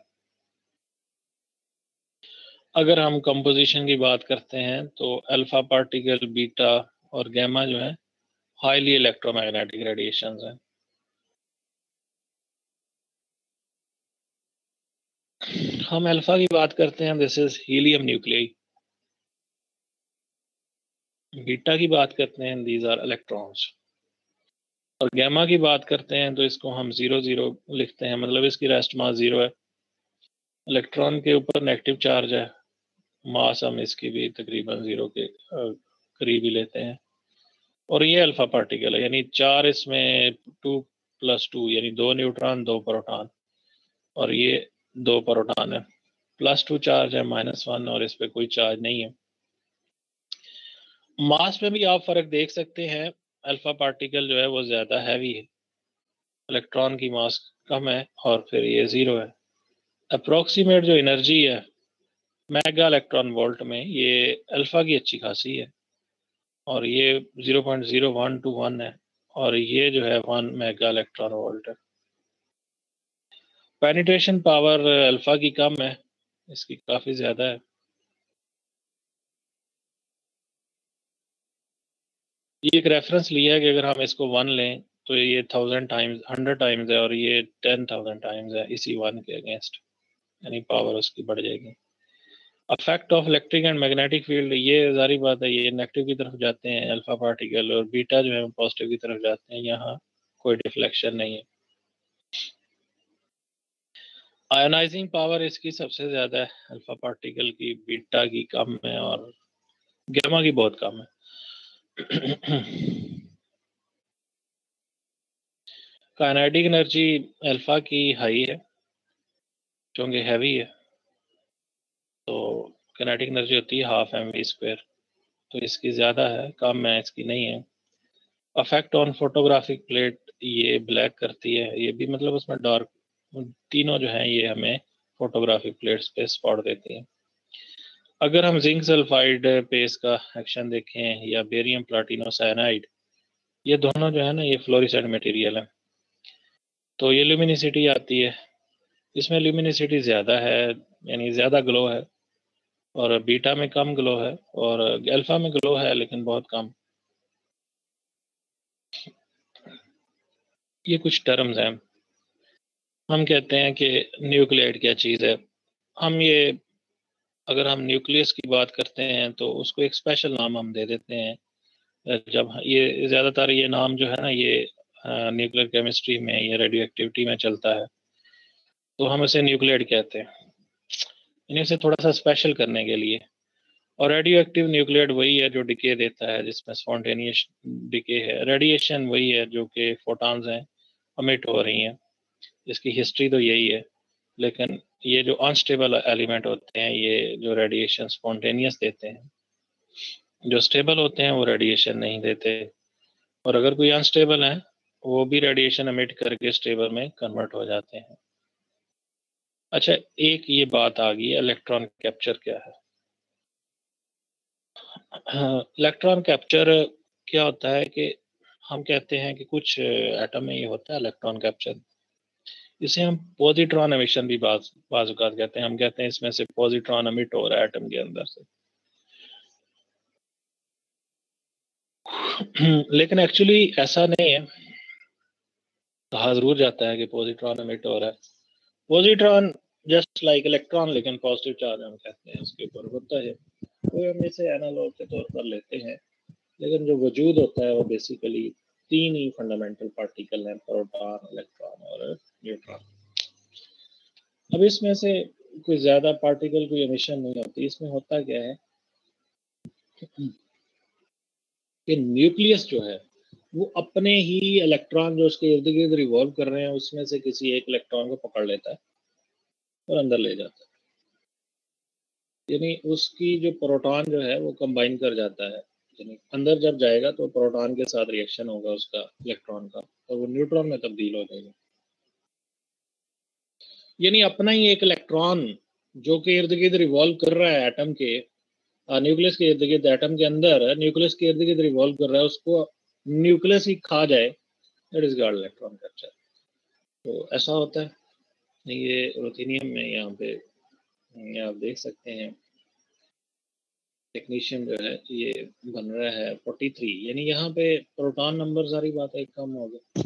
अगर हम कंपोजिशन की बात करते हैं तो अल्फा पार्टिकल, बीटा और गैमा जो है हाईली इलेक्ट्रोमैग्नेटिक रेडिएशंस हैं। हम अल्फा की बात करते हैं, this is helium nuclei. Beta की बात करते हैं, दीज आर इलेक्ट्रॉन्स। और गैमा की बात करते हैं तो इसको हम 0 0 लिखते हैं, मतलब इसकी रेस्ट मास 0 है। इलेक्ट्रॉन के ऊपर नेगेटिव चार्ज है, मास हम इसकी भी तकरीबन 0 के करीब ही लेते हैं। और ये अल्फा पार्टिकल है, यानी 4 इसमें 2 + 2 यानी 2 न्यूट्रॉन 2 प्रोटॉन, और ये 2 प्रोटॉन है। +2 चार्ज है, -1, और इस पे कोई चार्ज नहीं है। मास में भी आप फर्क देख सकते हैं, अल्फा पार्टिकल जो है वो ज्यादा हैवी है, इलेक्ट्रॉन की मास कम है, और फिर ये 0 है। अप्रोक्सीमेट जो एनर्जी है मेगा इलेक्ट्रॉन वोल्ट में, ये अल्फा की अच्छी खासी है, और ये 0.0121 है, और ये जो है 1 मेगा इलेक्ट्रॉन वोल्ट है। पेनिट्रेशन पावर अल्फा की कम है, इसकी काफ़ी ज़्यादा है। ये एक रेफरेंस लिया है कि अगर हम इसको 1 लें तो ये 1000 टाइम्स 100 टाइम्स है, और ये 10,000 टाइम्स है इसी 1 के अगेंस्ट, यानी पावर उसकी बढ़ जाएगी। Affect of electric and magnetic field, ये जारी बात है, ये नेगेटिव की तरफ जाते हैं अल्फा पार्टिकल, और बीटा जो है पॉजिटिव की तरफ जाते हैं, यहाँ कोई डिफ्लेक्शन नहीं है। आयोनाइजिंग पावर इसकी सबसे ज़्यादा है अल्फा पार्टिकल की, बीटा की कम है, और गामा की बहुत कम है। काइनेटिक एनर्जी अल्फा की हाई है क्योंकि हैवी है, तो काइनेटिक एनर्जी होती है ½ mv², तो इसकी ज़्यादा है, कम है, इसकी नहीं है। अफेक्ट ऑन फोटोग्राफिक प्लेट, ये ब्लैक करती है, ये भी मतलब उसमें डार्क, तीनों जो हैं ये हमें फोटोग्राफिक प्लेट्स पे स्पॉट देती हैं। अगर हम जिंक सल्फाइड पे इसका एक्शन देखें, या बेरियम प्लाटिनो साइनाइड, ये दोनों जो है ना ये फ्लोरिसेंट मटेरियल है, तो ये ल्यूमिनिसिटी आती है, इसमें ल्यूमिनिसिटी ज़्यादा है, यानी ज़्यादा ग्लो है, और बीटा में कम ग्लो है, और अल्फा में ग्लो है लेकिन बहुत कम। ये कुछ टर्म्स हैं। हम कहते हैं कि न्यूक्लियाइड क्या चीज़ है। हम ये, अगर हम न्यूक्लियस की बात करते हैं तो उसको एक स्पेशल नाम हम दे देते हैं। जब ये ज़्यादातर ये नाम जो है ना ये न्यूक्लियर केमिस्ट्री में या रेडियो एक्टिविटी में चलता है, तो हम इसे न्यूक्लियाइड कहते हैं, इन्हें से थोड़ा सा स्पेशल करने के लिए। और रेडियो एक्टिव न्यूक्लियाइड वही है जो डिके देता है, जिसमें स्पॉन्टेनियस डिके है। रेडिएशन वही है जो कि फोटॉन्स हैं अमिट हो रही हैं, इसकी हिस्ट्री तो यही है। लेकिन ये जो अनस्टेबल एलिमेंट होते हैं, ये जो रेडिएशन स्पॉन्टेनियस देते हैं, जो स्टेबल होते हैं वो रेडिएशन नहीं देते, और अगर कोई अनस्टेबल है वो भी रेडिएशन एमिट करके स्टेबल में कन्वर्ट हो जाते हैं। अच्छा, एक ये बात आ गई, इलेक्ट्रॉन कैप्चर क्या है। इलेक्ट्रॉन कैप्चर क्या होता है कि हम कहते हैं कि कुछ एटम में ये होता है इलेक्ट्रॉन कैप्चर, इसे हम पॉजिट्रॉन एमिशन भी बाज़-औक़ात कहते हैं। हम कहते हैं इसमें से पॉजिट्रॉन एमिट हो रहा है एटम के अंदर से। लेकिन एक्चुअली ऐसा नहीं है, कहा ज़रूर जाता है कि पॉजिट्रॉन एमिट हो रहा है। पॉजिट्रॉन जस्ट लाइक इलेक्ट्रॉन, लेकिन पॉजिटिव चार्ज हम कहते हैं उसके ऊपर होता है, तो हम इसे एनालॉग के तौर पर लेते हैं। लेकिन जो वजूद होता है वो बेसिकली 3 ही फंडामेंटल पार्टिकल हैं, प्रोटॉन, इलेक्ट्रॉन और न्यूट्रॉन। अब इसमें से कोई ज़्यादा पार्टिकल कोई एमिशन नहीं होती। इसमें होता क्या है कि न्यूक्लियस जो है वो अपने ही इलेक्ट्रॉन जो उसके इर्द गिर्द रिवॉल्व कर रहे हैं उसमें से किसी एक इलेक्ट्रॉन को पकड़ लेता है और अंदर ले जाता है, यानी उसकी जो प्रोटॉन जो है वो कंबाइन कर जाता है, यानी अंदर जब जाएगा तो प्रोटॉन के साथ रिएक्शन होगा उसका इलेक्ट्रॉन का, और वो न्यूट्रॉन में तब्दील हो जाएगा। यानी अपना ही एक इलेक्ट्रॉन जो कि इर्द गिर्द रिवॉल्व कर रहा है एटम के, न्यूक्लियस के इर्द गिर्द, एटम के अंदर न्यूक्लियस के इर्द गिर्द रिवॉल्व कर रहा है, उसको न्यूक्लियस ही खा जाए, that is called electron capture. तो ऐसा होता है। ये रुथेनियम में यहाँ पे आप देख सकते हैं टेक्नीशियन जो है ये बन रहा है 43, यानी यहाँ पे प्रोटॉन नंबर सारी बात है कम हो गया।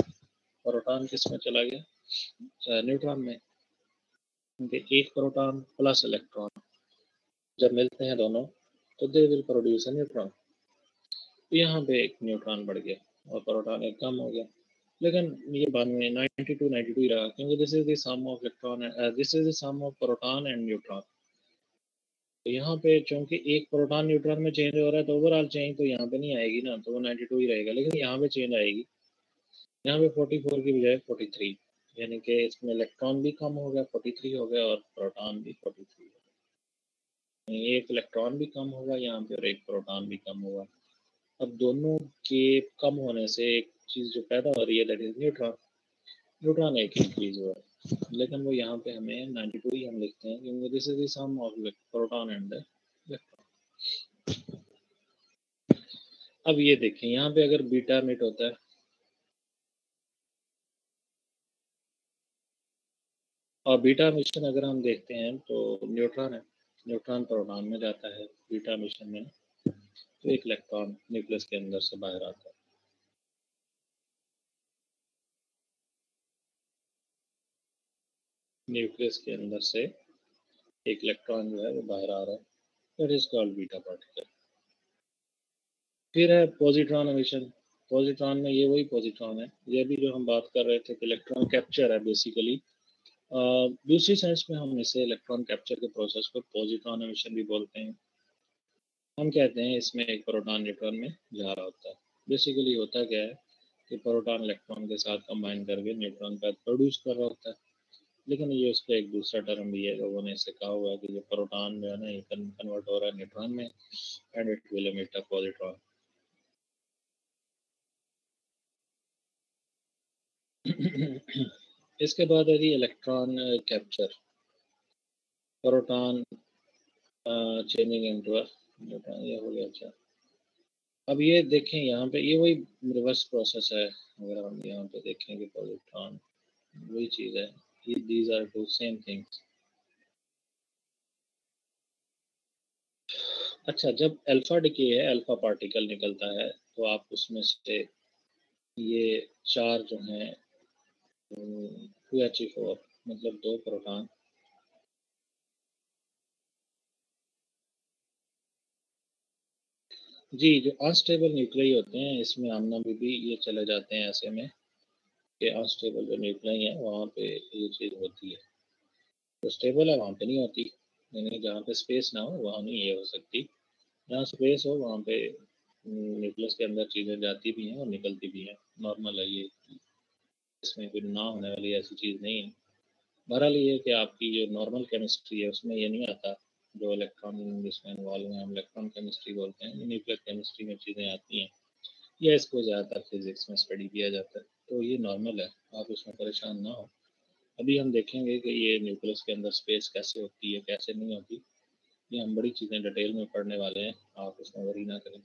प्रोटॉन किस में चला गया, न्यूट्रॉन में। एक प्रोटॉन प्लस इलेक्ट्रॉन जब मिलते हैं दोनों तो they will produce a neutron. तो यहाँ पे एक न्यूट्रॉन बढ़ गया और प्रोटॉन एक कम हो गया। लेकिन ये बाद में 92 ही रहा, क्योंकि this is the sum of electron, this is the sum of proton and neutron. तो यहाँ पे चूंकि एक प्रोटॉन न्यूट्रॉन में चेंज हो रहा है तो ओवरऑल चेंज तो यहाँ पे नहीं आएगी ना, तो वो 92 ही रहेगा। लेकिन यहाँ पे चेंज आएगी, यहाँ पे 44 की बजाय 43, यानी कि इसमें इलेक्ट्रॉन भी कम हो गया, 43 हो गया, और प्रोटॉन भी 43 हो गया। एक इलेक्ट्रॉन भी कम होगा यहाँ पे और एक प्रोटॉन भी कम होगा। अब दोनों के कम होने से एक चीज़ जो पैदा हो रही है दैट इज न्यूट्रॉन। न्यूट्रॉन एक इंक्रीज हुआ है, लेकिन वो यहाँ पे हमें 92 ही हम लिखते हैं, क्योंकि this is the sum of proton and the electron. अब ये देखें, यहाँ पे अगर बीटा एमिट होता है और बीटा एमिशन अगर हम देखते हैं तो न्यूट्रॉन है, न्यूट्रॉन प्रोटॉन में जाता है बीटा एमिशन में, तो एक इलेक्ट्रॉन न्यूक्लियस के अंदर से बाहर आता है। न्यूक्लियस के अंदर से एक इलेक्ट्रॉन जो है वो बाहर आ रहा है, that is called beta particle. फिर है पॉजिट्रॉन एमिशन। पॉजिट्रॉन में ये वही पॉजिट्रॉन है, ये भी जो हम बात कर रहे थे कि इलेक्ट्रॉन कैप्चर है बेसिकली। दूसरी सेंस में हम इसे इलेक्ट्रॉन कैप्चर के प्रोसेस को पॉजिट्रॉन एमिशन भी बोलते हैं। हम कहते हैं इसमें एक प्रोटॉन न्यूट्रॉन में जा रहा होता है। बेसिकली होता क्या है कि प्रोटॉन इलेक्ट्रॉन के साथ कंबाइन करके न्यूट्रॉन का प्रोड्यूस कर रहा होता है। लेकिन ये उसका एक दूसरा टर्म भी है, लोगों ने इसे कहा हुआ है कि ये प्रोटॉन जो है ना ये कन्वर्ट हो रहा है न्यूट्रॉन में and it will emit a positron. इसके बाद है जी electron capture, proton changing into a neutron, ये हो गया। अच्छा, अब ये देखें यहाँ पे ये वही रिवर्स प्रोसेस है। अगर हम यहाँ पे देखेंगे पॉजिट्रॉन वही चीज़ है, these are two same things. अच्छा, जब अल्फा डिके है, अल्फा पार्टिकल निकलता है, तो आप उसमें से ये चार जो हैं 2He4 मतलब दो प्रोटॉन, जी जो अनस्टेबल न्यूक्लियाई होते हैं इसमें आमना भी ये चले जाते हैं ऐसे में कि अनस्टेबल जो न्यूक्लियाई है वहाँ पे ये चीज़ होती है। जो स्टेबल है वहाँ पे नहीं होती, यानी जहाँ पे स्पेस ना हो वहाँ नहीं ये हो सकती। जहाँ स्पेस हो वहाँ पे न्यूक्लियस के अंदर चीज़ें जाती भी हैं और निकलती भी हैं, नॉर्मल है ये, इसमें कोई ना होने वाली ऐसी चीज़ नहीं है। बहरहाल ये कि आपकी जो नॉर्मल केमिस्ट्री है उसमें ये नहीं आता, जो इलेक्ट्रॉन जिसमें इन्वॉल्व हैं हम इलेक्ट्रॉन केमिस्ट्री बोलते हैं, न्यूक्लियर केमिस्ट्री में चीज़ें आती हैं या इसको ज़्यादातर फिजिक्स में स्टडी किया जाता है, तो ये नॉर्मल है, आप उसमें परेशान ना हो। अभी हम देखेंगे कि ये न्यूक्लियस के अंदर स्पेस कैसे होती है कैसे नहीं होती, ये हम बड़ी चीज़ें डिटेल में पढ़ने वाले हैं, आप उसमें वरी ना करें।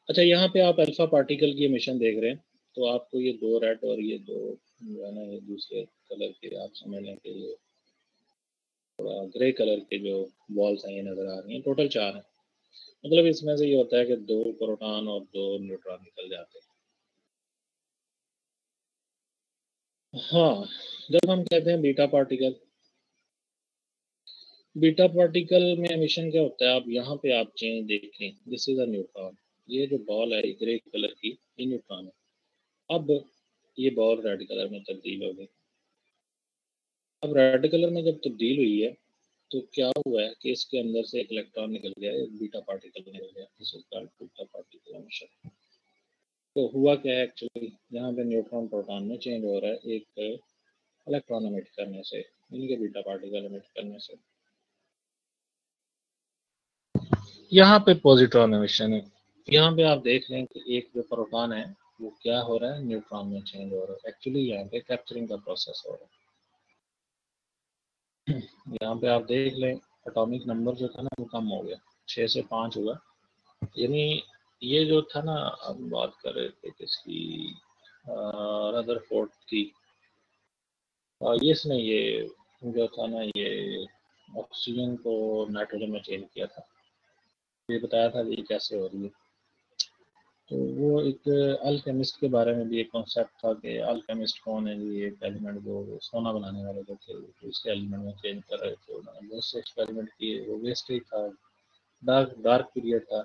अच्छा, यहाँ पे आप अल्फा पार्टिकल की एमिशन देख रहे हैं, तो आपको ये दो रेड और ये दो जो है ना ये दूसरे कलर के आप समझ लें कि ये थोड़ा ग्रे कलर के जो बॉल्स हैं ये नज़र आ रही हैं, टोटल चार हैं। मतलब इसमें से ये होता है कि दो प्रोटॉन और दो न्यूट्रॉन निकल जाते हैं। हाँ, जब हम कहते हैं बीटा पार्टिकल में एमिशन क्या होता है, आप यहाँ पे आप चेंज देखें, दिस इज अ न्यूट्रॉन, ये जो बॉल है ग्रे कलर की ये न्यूट्रॉन है। अब ये बॉल रेड कलर में तब्दील हो गई। अब रेड कलर में जब तब्दील हुई है तो क्या हुआ है कि इसके अंदर से एक इलेक्ट्रॉन निकल गया, एक बीटा पार्टिकल निकल गया, this is called beta particle emission. तो हुआ क्या है एक्चुअली, यहाँ पे न्यूट्रॉन प्रोटॉन में चेंज हो रहा है एक इलेक्ट्रॉन एमिट करने से, इनके बीटा पार्टिकल एमिट करने से। यहाँ पे पॉजिट्रॉन एमिशन है, यहाँ पे आप देख लें कि एक जो प्रोटॉन है वो क्या हो रहा है, न्यूट्रॉन में चेंज हो रहा है। एक्चुअली यहाँ पे कैप्चरिंग का प्रोसेस हो रहा है। यहाँ पे आप देख लें एटॉमिक नंबर जो था ना वो कम हो गया, 6 से 5 हुआ, यानी ये जो था ना, हम बात कर रहे थे किसकी, रदरफोर्ड की, ये इसने ये जो था ना ये ऑक्सीजन को नाइट्रोजन में चेंज किया था, ये बताया था कि ये कैसे हो रही है। तो वो एक अल्केमिस्ट के बारे में भी एक कॉन्सेप्ट था कि अल्केमिस्ट कौन है जी, एक एलिमेंट जो सोना बनाने वाले जो थे तो उसके एलिमेंट में चेंज कर रहे थे, उन्होंने बहुत से एक्सपेरिमेंट किए, वो वेस्ट ही था, डार्क पीरियड था।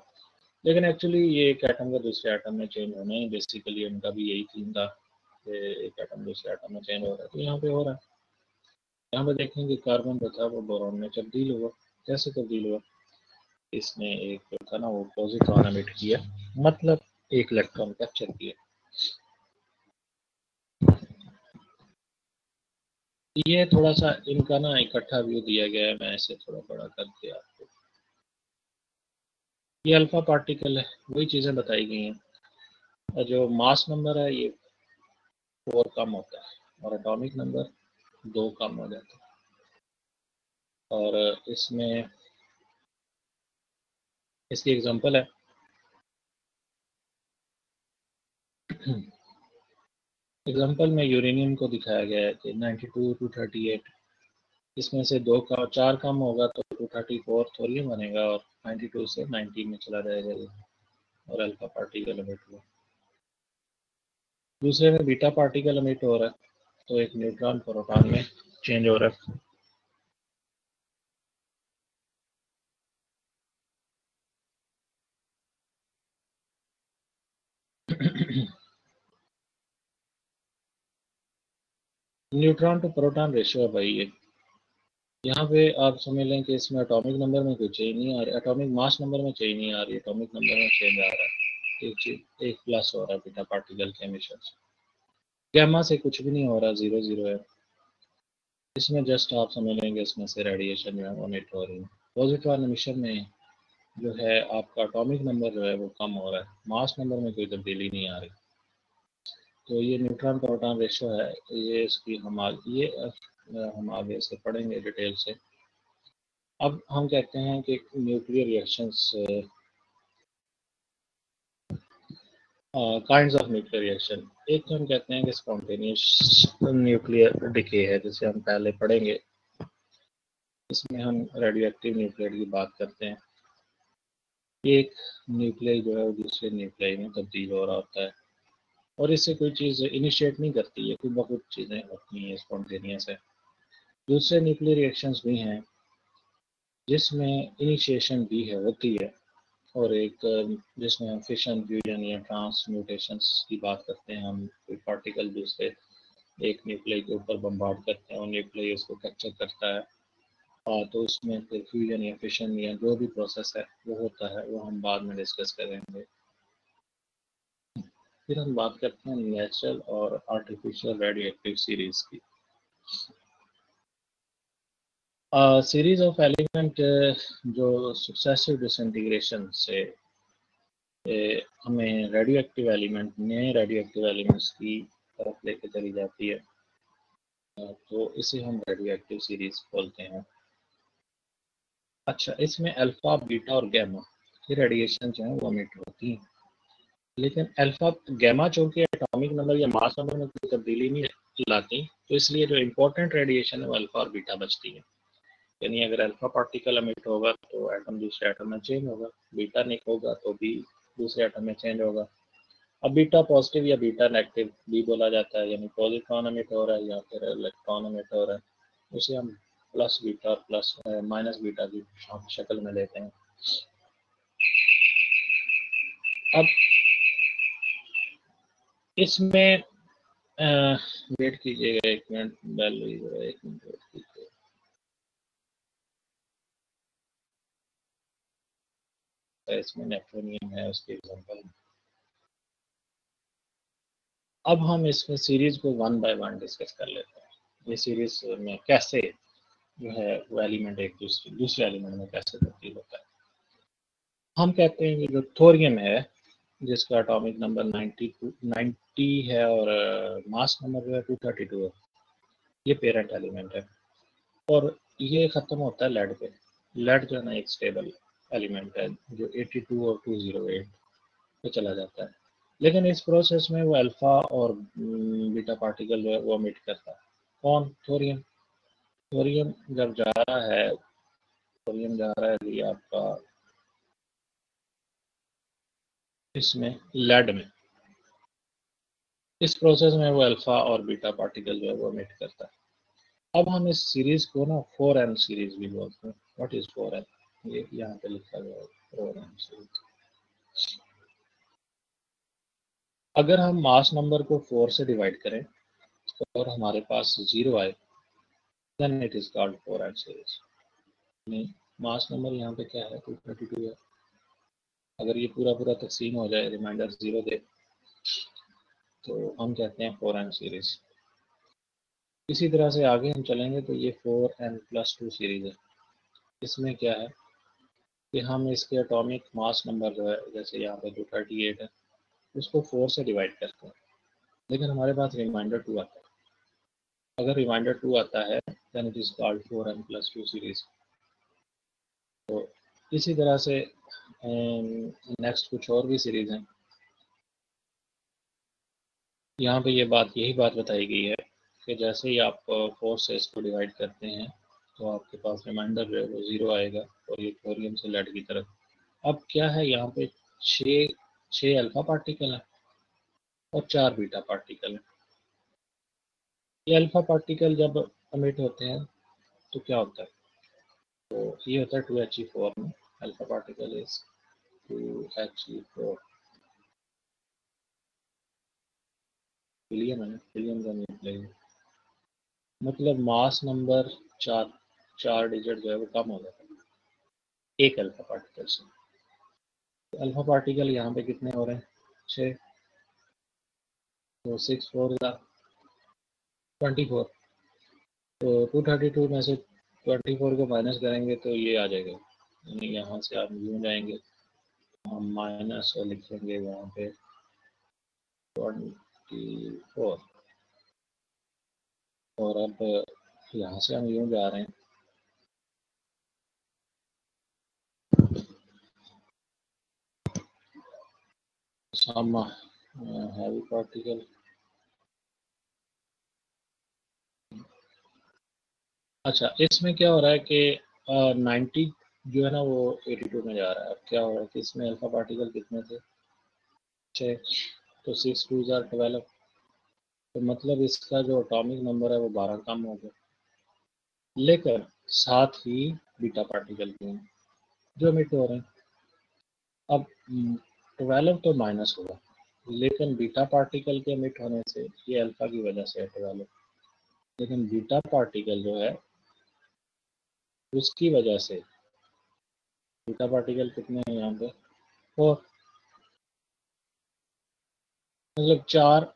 लेकिन एक्चुअली ये एक एटम का दूसरे एटम में चेंज होना ही बेसिकली उनका भी यही थीम था कि एक एटम दूसरे एटम में चेंज हो रहा है। तो यहाँ पे हो रहा है, यहाँ पे देखेंगे कार्बन जो था वो बोरॉन में तब्दील हुआ। कैसे तब्दील हुआ? इसने एक जो था ना वो पॉजिट्रॉन एमिट किया, मतलब एक इलेक्ट्रॉन कैप्चर किया। ये थोड़ा सा इनका ना इकट्ठा व्यू दिया गया है, मैं इसे थोड़ा बड़ा करके आपको, ये अल्फा पार्टिकल है, वही चीजें बताई गई हैं। और जो मास नंबर है ये 4 कम होता है और एटॉमिक नंबर 2 कम हो जाता है। और इसमें इसकी एग्जांपल है एग्जांपल में यूरेनियम को दिखाया गया है कि 92 टू 38, इसमें से 4 कम होगा तो 234 थोरियम बनेगा और 92 से 19 में चला जाएगा ये, और अल्फा पार्टिकल एमिट हुआ। दूसरे में बीटा पार्टिकल एमिट हो रहा है, तो एक न्यूट्रॉन प्रोटॉन में चेंज हो रहा है। न्यूट्रॉन टू प्रोटॉन रेशियो है भाई ये। यहाँ पे आप समझ लें कि इसमें एटॉमिक नंबर में कोई चेंज नहीं आ रही, एटॉमिक मास नंबर में चेंज नहीं आ रही, एटॉमिक नंबर में चेंज आ रहा है। एक चीज एक प्लस हो रहा है बीटा पार्टिकल के एमिशन से। गैमा से कुछ भी नहीं हो रहा, 0 0 है। इसमें जस्ट आप समझ लेंगे इसमें से रेडिएशन जो है वो एमिट हो रही है। पॉजिट्रॉन एमिशन में जो है आपका एटॉमिक नंबर जो है वो कम हो रहा है, मास नंबर में कोई तब्दीली नहीं आ रही। तो ये न्यूट्रॉन प्रोटॉन रेशो है, ये इसकी हम आगे से पढ़ेंगे डिटेल से। अब हम कहते हैं कि nuclear reactions, kinds of nuclear reaction, एक तो हम कहते हैं कि स्पॉन्टेनियस न्यूक्लियर डिके है, जिसे हम पहले पढ़ेंगे। इसमें हम रेडियो एक्टिव न्यूक्लियर की बात करते हैं। एक न्यूक्लियर जो है वो दूसरे न्यूक्लियर में तब्दील हो रहा होता है और इससे कोई चीज़ इनिशिएट नहीं करती है, कोई बहुत चीज़ें होती हैं स्पॉन्टेनियस है। दूसरे न्यूक्लियर रिएक्शंस भी हैं जिसमें इनिशिएशन भी है होती है, और एक जिसमें हम फिशन फ्यूजन या ट्रांसम्यूटेशंस की बात करते हैं। हम कोई पार्टिकल दूसरे एक न्यूक्लियर के ऊपर बम्बार्ड करते हैं और न्यूक्लियर उसको कैप्चर करता है, तो उसमें फिर फ्यूजन या फिशन या जो भी प्रोसेस है वो होता है, वो हम बाद में डिस्कस करेंगे। फिर हम बात करते हैं नेचुरल और आर्टिफिशियल रेडियो एक्टिव सीरीज की। सीरीज ऑफ एलिमेंट जो सक्सेसिव डिसइंटीग्रेशन से हमें रेडियो एक्टिव एलिमेंट, नए रेडियो एक्टिव एलिमेंट्स की तरफ लेके चली जाती है, तो इसे हम रेडियो एक्टिव सीरीज बोलते हैं। अच्छा, इसमें अल्फा बीटा और गैमा ये रेडिएशन जो है वो एमिट होती हैं, लेकिन अल्फा गैमा चूंकि एटॉमिक नंबर या मास नंबर में कोई तब्दीली नहीं लाती, तो इसलिए जो इम्पोर्टेंट रेडिएशन है वो अल्फा और बीटा बचती है। यानी अगर अल्फा पार्टिकल एमिट होगा तो एटम दूसरे एटम में चेंज होगा, बीटा निक होगा तो भी दूसरे एटम में चेंज होगा। अब बीटा पॉजिटिव या बीटा नेगेटिव भी बोला जाता है, यानी पॉजिट्रॉन एमिट हो रहा है या फिर इलेक्ट्रॉन एमिट हो रहा है, उसे हम प्लस बीटा और प्लस माइनस बीटा की शक्ल में लेते हैं। अब इसमें वेट कीजिएगा, एक मिनट, बेल एक मिनट वेट कीजिए। इसमें नेप्टूनियम है उसके एग्जांपल। अब हम इसमें सीरीज को 1 बाय 1 डिस्कस कर लेते हैं। ये सीरीज में कैसे जो है वो एलिमेंट एक दूसरे एलिमेंट में कैसे तब्दील होता है। हम कहते हैं कि जो थोरियम है जिसका एटॉमिक नंबर 90 है और मास नंबर जो है 232 है, ये पेरेंट एलिमेंट है और ये ख़त्म होता है लेड पे। लेड जो है ना एक स्टेबल एलिमेंट है जो 82 और 208 पे चला जाता है, लेकिन इस प्रोसेस में वो अल्फा और बीटा पार्टिकल जो है वो एमिट करता है। कौन? थोरियम। थोरियम जब जा रहा है, थोरियम जा रहा है ये आपका इसमें लेड में, इस प्रोसेस में वो अल्फा और बीटा पार्टिकल जो है वो एमिट करता है। अब हम इस सीरीज को ना 4n सीरीज भी बोलते हैं। What is 4n? ये यहाँ पे लिखा गया है 4n सीरीज। अगर हम मास नंबर को 4 से डिवाइड करें और हमारे पास 0 आए, then it is called 4n series. Mass number यहाँ पे क्या है? 232 है। अगर ये पूरा पूरा तकसीम हो जाए, रिमाइंडर 0 दे, तो हम कहते हैं 4n सीरीज। इसी तरह से आगे हम चलेंगे तो ये 4n+2 सीरीज है। इसमें क्या है कि हम इसके एटॉमिक मास नंबर जो है, जैसे यहाँ पे 238 है, उसको 4 से डिवाइड करते हैं, लेकिन हमारे पास रिमाइंडर 2 आता है। अगर रिमाइंडर 2 आता है then it is called 4n+2 series. तो इसी तरह से नेक्स्ट कुछ और भी सीरीज हैं। यहाँ पे यही बात बताई गई है कि जैसे ही आप 4 से इसको डिवाइड करते हैं तो आपके पास रिमाइंडर जो है वो 0 आएगा और ये थोरियम से लेड की तरफ। अब क्या है, यहाँ पे 6 अल्फा पार्टिकल है और 4 बीटा पार्टिकल है। ये अल्फा पार्टिकल जब एमिट होते हैं तो क्या होता है? तो ये होता है 2He4 में। Alpha particle is 2He4। Helium है ना, हिलियम का न्यूक्लियस, मतलब मास नंबर 4 डिजिट जो है वो कम हो जाता है एक अल्फा पार्टिकल से। तो अल्फा पार्टिकल यहाँ पे कितने हो रहे हैं? 6। तो 6 4 24। तो 232 में से 24 को माइनस करेंगे तो ये आ जाएगा, यानी यहाँ से आप यूँ जाएंगे, हम माइनस लिखेंगे यहाँ पे 24, और अब यहाँ से हम यूँ जा रहे हैं, सम हैवी पार्टिकल। अच्छा, इसमें क्या हो रहा है कि 90 जो है ना वो 82 में जा रहा है। अब क्या हो रहा है कि इसमें अल्फा पार्टिकल कितने थे? 6। तो 6 2 12। तो मतलब इसका जो एटॉमिक नंबर है वो 12 कम हो गया। लेकिन साथ ही बीटा पार्टिकल भी हैं जो एमिट हो रहे हैं। अब 12 तो माइनस होगा, लेकिन बीटा पार्टिकल के एमिट होने से, ये अल्फा की वजह से है 12, लेकिन बीटा पार्टिकल जो है उसकी वजह से, बीटा पार्टिकल कितने हैं यहाँ पे? 4। मतलब 4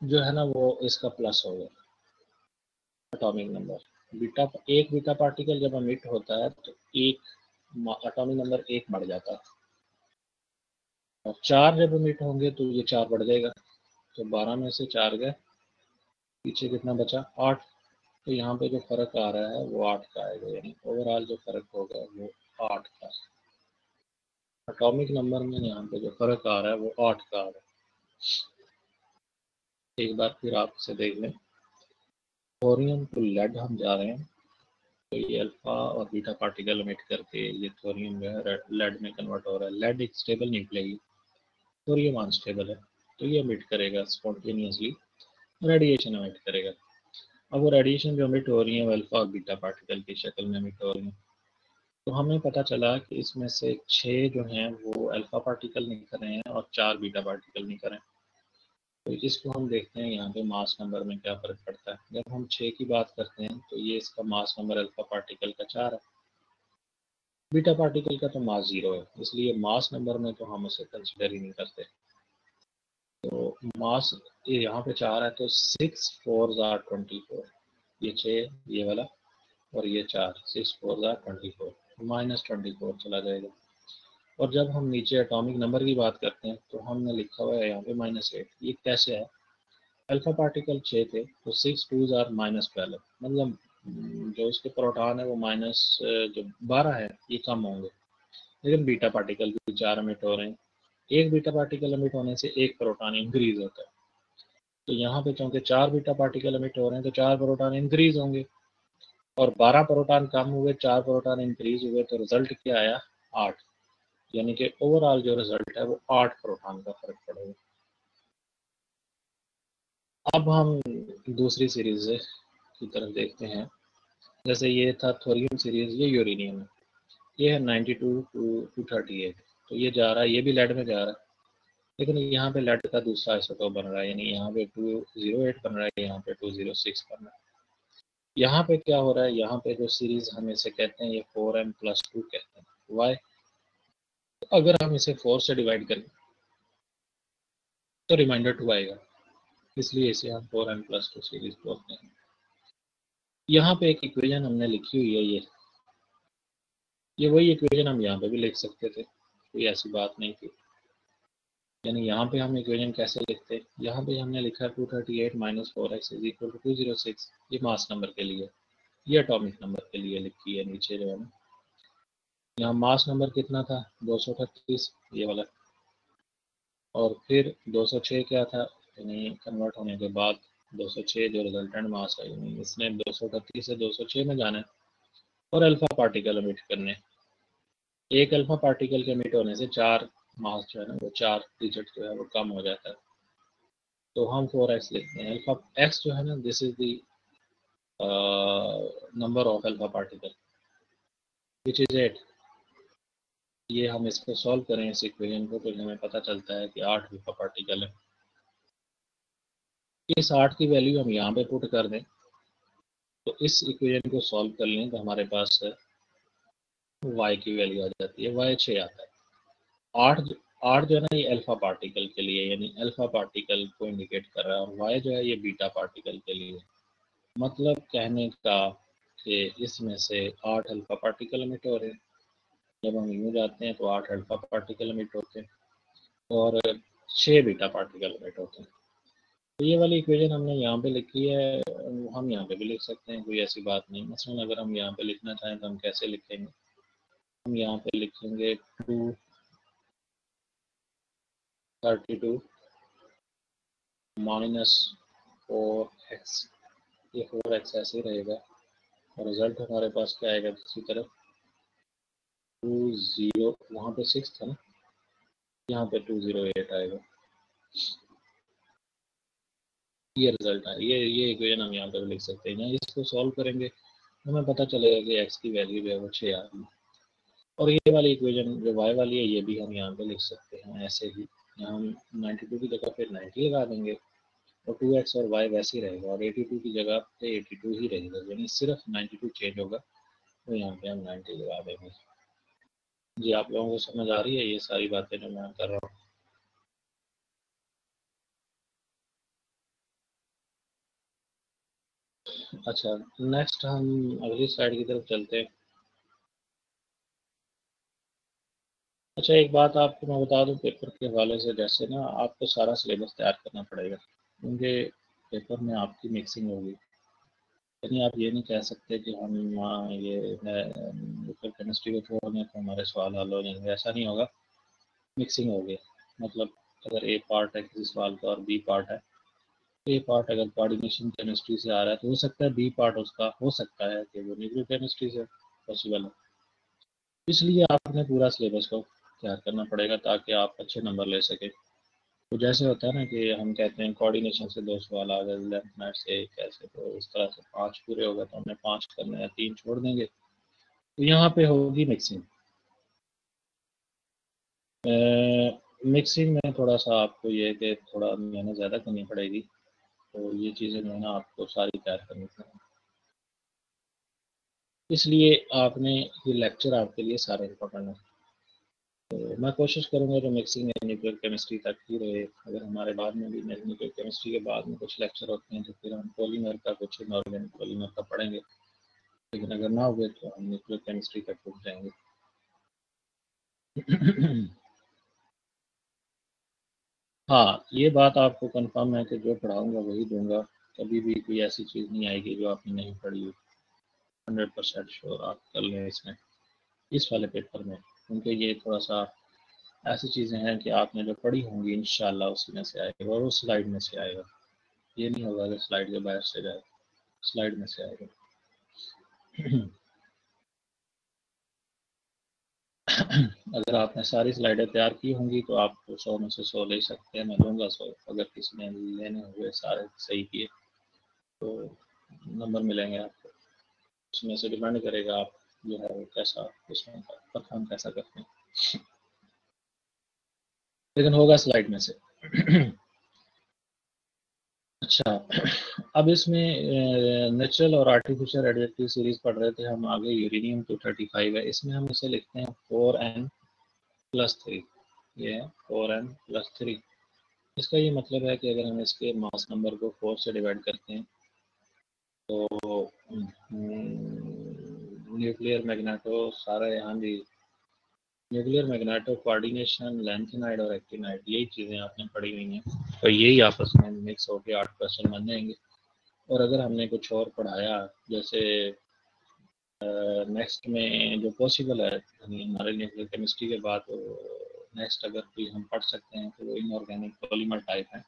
जो है ना वो इसका प्लस हो गया एटॉमिक नंबर। एक बीटा पार्टिकल जब एमिट होता है तो एक एटॉमिक नंबर 1 बढ़ जाता है, और 4 जब एमिट होंगे तो ये 4 बढ़ जाएगा। तो 12 में से 4 गए, पीछे कितना बचा? 8। तो यहाँ पे जो फर्क आ रहा है वो 8 का आएगा, यानी ओवरऑल जो फर्क होगा वो 8 का। एटॉमिक नंबर में यहाँ पे जो फर्क आ रहा है वो 8 का आ रहा है। एक बार फिर आपसे देख लें, थोरियम टू लेड हम जा रहे हैं, तो ये अल्फा और बीटा पार्टिकल एमिट करके ये थोरियम जो है लेड में कन्वर्ट हो रहा है। लेड एक स्टेबल न्यूक्लियस है, थोरियम अनस्टेबल है, तो ये एमिट करेगा स्पॉन्टेनियसली, रेडिएशन एमिट करेगा। अब वो रेडिएशन जो एमिट हो रही है वो अल्फा और बीटा पार्टिकल की शक्ल में एमिट हो रही है। तो हमें पता चला कि इसमें से 6 जो हैं वो अल्फा पार्टिकल निकल रहे हैं और 4 बीटा पार्टिकल निकल रहे हैं। तो इसको हम देखते हैं यहाँ पे मास नंबर में क्या फ़र्क पड़ता है। जब हम 6 की बात करते हैं तो ये इसका मास नंबर अल्फा पार्टिकल का 4 है, बीटा पार्टिकल का तो मास 0 है, इसलिए मास नंबर में तो हम उसे कंसिडर ही नहीं करते। तो मास ये यहाँ पे 4 है, तो 6 4 24, ये 6 ये वाला, और ये 4, 6 4 24, -24 चला जाएगा। और जब हम नीचे एटॉमिक नंबर की बात करते हैं तो हमने लिखा हुआ है यहाँ पे -8। ये कैसे है? अल्फा पार्टिकल 6 थे तो 6 2 -12, मतलब जो उसके प्रोटॉन है वो माइनस जो 12 है ये कम होंगे। लेकिन बीटा पार्टिकल भी 4 एमिट हो रहे हैं, एक बीटा पार्टिकल एमिट होने से एक प्रोटॉन इंक्रीज होता है। तो यहाँ पे चूंकि 4 बीटा पार्टिकल एमिट हो रहे हैं तो 4 प्रोटॉन इंक्रीज होंगे, और 12 प्रोटॉन कम हुए, 4 प्रोटॉन इंक्रीज हुए, तो रिजल्ट क्या आया? 8। यानी कि ओवरऑल जो रिजल्ट है वो 8 प्रोटॉन का फर्क पड़ेगा। अब हम दूसरी सीरीज की तरफ देखते हैं। जैसे ये था थोरियम सीरीज, ये यूरेनियम है, ये है 92 to 238, तो ये जा रहा है, ये भी लेड में जा रहा है, लेकिन यहाँ पे लेड का दूसरा आइसोटोप बन रहा है, यानी यहाँ पे 208 बन रहा है, यहाँ पे 206 बन रहा है। यहाँ पे क्या हो रहा है, यहाँ पे जो सीरीज हम इसे कहते हैं ये 4m+2 कहते हैं। वाई? अगर हम इसे 4 से डिवाइड करें तो रिमाइंडर 2 आएगा, इसलिए इसे हम 4m+2 सीरीज बोलते हैं। यहाँ पे एक इक्वेशन हमने लिखी हुई है, ये वही इक्वेशन हम यहाँ पे भी लिख सकते थे, कोई ऐसी बात नहीं थी। यानी यहाँ पे हम इक्वेशन कैसे लिखते हैं, यहाँ पे हमने लिखा 238 - 4x = 206, ये मास नंबर के लिए, ये एटॉमिक नंबर के लिए लिखी है नीचे जो है ना। यहाँ मास नंबर कितना था, 238, ये वाला, और फिर 206 क्या था, यानी कन्वर्ट होने के बाद 206 जो रिजल्टेंट मास है, यानी इसने 238 से 206 में जाना है और अल्फा पार्टिकल एमिट करने। एक अल्फा पार्टिकल के एमिट होने से 4 मास जो है ना, वो 4 डिजिट जो है वो कम हो जाता है, तो हम 4x लिखते हैं। अल्फा x जो है ना, this is the number of alpha particle which is 8। ये हम इसको सॉल्व करें इस इक्वेशन को, तो हमें पता चलता है कि 8 अल्फा पार्टिकल है। इस 8 की वैल्यू हम यहाँ पे पुट कर दें, तो इस इक्वेशन को सॉल्व कर लें तो हमारे पास y की वैल्यू आ जाती है, y 6 आता है। 8 जो है ना, ये अल्फा पार्टिकल के लिए, यानी अल्फा पार्टिकल को इंडिकेट कर रहा है, और y जो है ये बीटा पार्टिकल के लिए। मतलब कहने का कि इसमें से 8 अल्फा पार्टिकल एमिट हो रहे हैं, जब हम यूँ जाते हैं तो 8 अल्फा पार्टिकल एमिट होते हैं और 6 बीटा पार्टिकल एमिट होते हैं। तो ये वाली इक्वेशन हमने यहाँ पे लिखी है, हम यहाँ पे भी लिख सकते हैं, कोई ऐसी बात नहीं। मसलन अगर हम यहाँ पे लिखना चाहें तो हम कैसे लिखेंगे, हम यहाँ पे लिखेंगे 232 - 4x, ये 4x ऐसे ही रहेगा, और रिजल्ट हमारे पास क्या आएगा, दूसरी तरफ 20, वहाँ पे 6 था ना, यहाँ पे 208 आएगा। ये रिजल्ट है, ये इक्वेशन हम यहाँ पे लिख सकते हैं। इसको सॉल्व करेंगे हमें पता चलेगा कि x की वैल्यू जो है वो 6 आ गई। और ये वाली इक्वेशन जो y वाली है, ये भी हम यहाँ पे लिख सकते हैं ऐसे ही। यहाँ हम 92 की जगह फिर 90 लगा देंगे, और 2x और y वैसे ही रहेगा, और 82 की जगह पे 82 ही रहेगा, यानी सिर्फ 92 चेंज होगा, तो यहाँ पे हम 90 लगा देंगे। जी, आप लोगों को समझ आ रही है ये सारी बातें जो मैं कर रहा हूँ? अच्छा, नेक्स्ट हम अगली स्लाइड की तरफ चलते हैं। अच्छा, एक बात आपको मैं बता दूं पेपर के हवाले से, जैसे ना आपको सारा सिलेबस तैयार करना पड़ेगा, क्योंकि पेपर में आपकी मिक्सिंग होगी। यानी आप ये नहीं कह सकते कि हम ये है पेपर केमिस्ट्री को छोड़ दें तो हमारे सवाल हल हो जाएंगे, ऐसा नहीं होगा। मिक्सिंग होगी, मतलब अगर ए पार्ट है किसी सवाल का और बी पार्ट है, ए पार्ट अगर कोऑर्डिनेशन केमिस्ट्री से आ रहा है तो हो सकता है बी पार्ट उसका हो सकता है कि वो न्यूक्लियर केमिस्ट्री से पॉसिबल है। इसलिए आपने पूरा सिलेबस को तैयार करना पड़ेगा ताकि आप अच्छे नंबर ले सकें। तो जैसे होता है ना कि हम कहते हैं कोऑर्डिनेशन से 2 सवाल आ गए, लेफ्ट राइट से एक ऐसे, तो इस तरह से 5 पूरे हो गए तो हमने 5 करने हैं, 3 छोड़ देंगे। तो यहाँ पे होगी मिक्सिंग। मिक्सिंग में थोड़ा सा आपको ये है कि थोड़ा मेहनत ज़्यादा करनी पड़ेगी, तो ये चीज़ें जो है ना आपको सारी तैयार करनी पड़ेगी। इसलिए आपने ये लेक्चर आपके लिए सारे इम्पोर्टेंट है। तो मैं कोशिश करूँगा जो मिक्सिंग है न्यूक्लियर केमिस्ट्री तक ही रहे। अगर हमारे बाद में भी न्यूक्लियर केमिस्ट्री के बाद में कुछ लेक्चर होते हैं तो फिर हम पॉलीमर का, कुछ इनऑर्गेनिक पॉलीमर का पढ़ेंगे, लेकिन अगर ना हुए तो हम न्यूक्लियर केमिस्ट्री तक रुक जाएंगे। हाँ, ये बात आपको कंफर्म है कि जो पढ़ाऊँगा वही दूँगा, कभी भी कोई ऐसी चीज़ नहीं आएगी जो आपने नहीं पढ़ी हो। 100% श्योर आप कर लें इसमें, इस वाले पेपर में, क्योंकि ये थोड़ा सा ऐसी चीज़ें हैं कि आपने जो पढ़ी होंगी इंशाल्लाह उसी में से आएगा और उस स्लाइड में से आएगा। ये नहीं होगा कि स्लाइड के बाहर से जाए, स्लाइड में से आएगा। अगर आपने सारी स्लाइडें तैयार की होंगी तो आप 100 में से 100 ले सकते हैं, मैं लूँगा 100। अगर किसी ने लेने हुए सारे सही किए तो नंबर मिलेंगे आपको। उसमें से डिपेंड करेगा आप जो है वो कैसा उसमें परफॉर्म कैसा करते हैं, लेकिन होगा स्लाइड में से। अच्छा, अब इसमें नेचुरल और आर्टिफिशियल रेडियोएक्टिव सीरीज पढ़ रहे थे हम, आगे यूरेनियम 235 है, इसमें हम इसे लिखते हैं 4n+3। ये है 4n+3। इसका ये मतलब है कि अगर हम इसके मास नंबर को 4 से डिवाइड करते हैं तो न्यूक्लियर मैग्नेटो सारा यहाँ भी न्यूक्लियर मैग्नेटो कोऑर्डिनेशन, लैंथेनाइड और एक्टिनाइड, यही चीज़ें आपने पढ़ी हुई हैं, तो यही आपस में मिक्स होकर 8% बन जाएंगे। और अगर हमने कुछ और पढ़ाया, जैसे नेक्स्ट में जो पॉसिबल है हमारे न्यूक्लियर केमिस्ट्री के बाद, नेक्स्ट अगर कोई हम पढ़ सकते हैं तो वो इनऑर्गेनिक पॉलीमर टाइप है,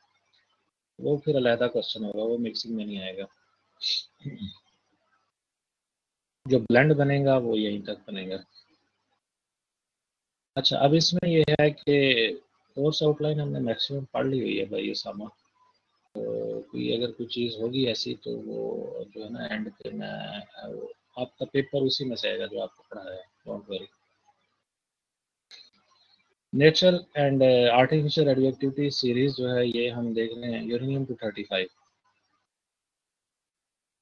वो फिर अलहदा क्वेश्चन होगा, वो मिक्सिंग में नहीं आएगा। जो ब्लेंड बनेगा वो यहीं तक बनेगा। अच्छा, अब इसमें ये है कि कोर्स आउटलाइन हमने मैक्सिमम पढ़ ली हुई है भाई सामा, तो कोई अगर कोई चीज़ होगी ऐसी तो वो जो है ना एंड पे मैं आपका पेपर उसी में से आएगा जो आपको पढ़ाया है, don't worry. Natural and artificial radioactivity series जो है ये हम देख रहे हैं यूरेनियम 235।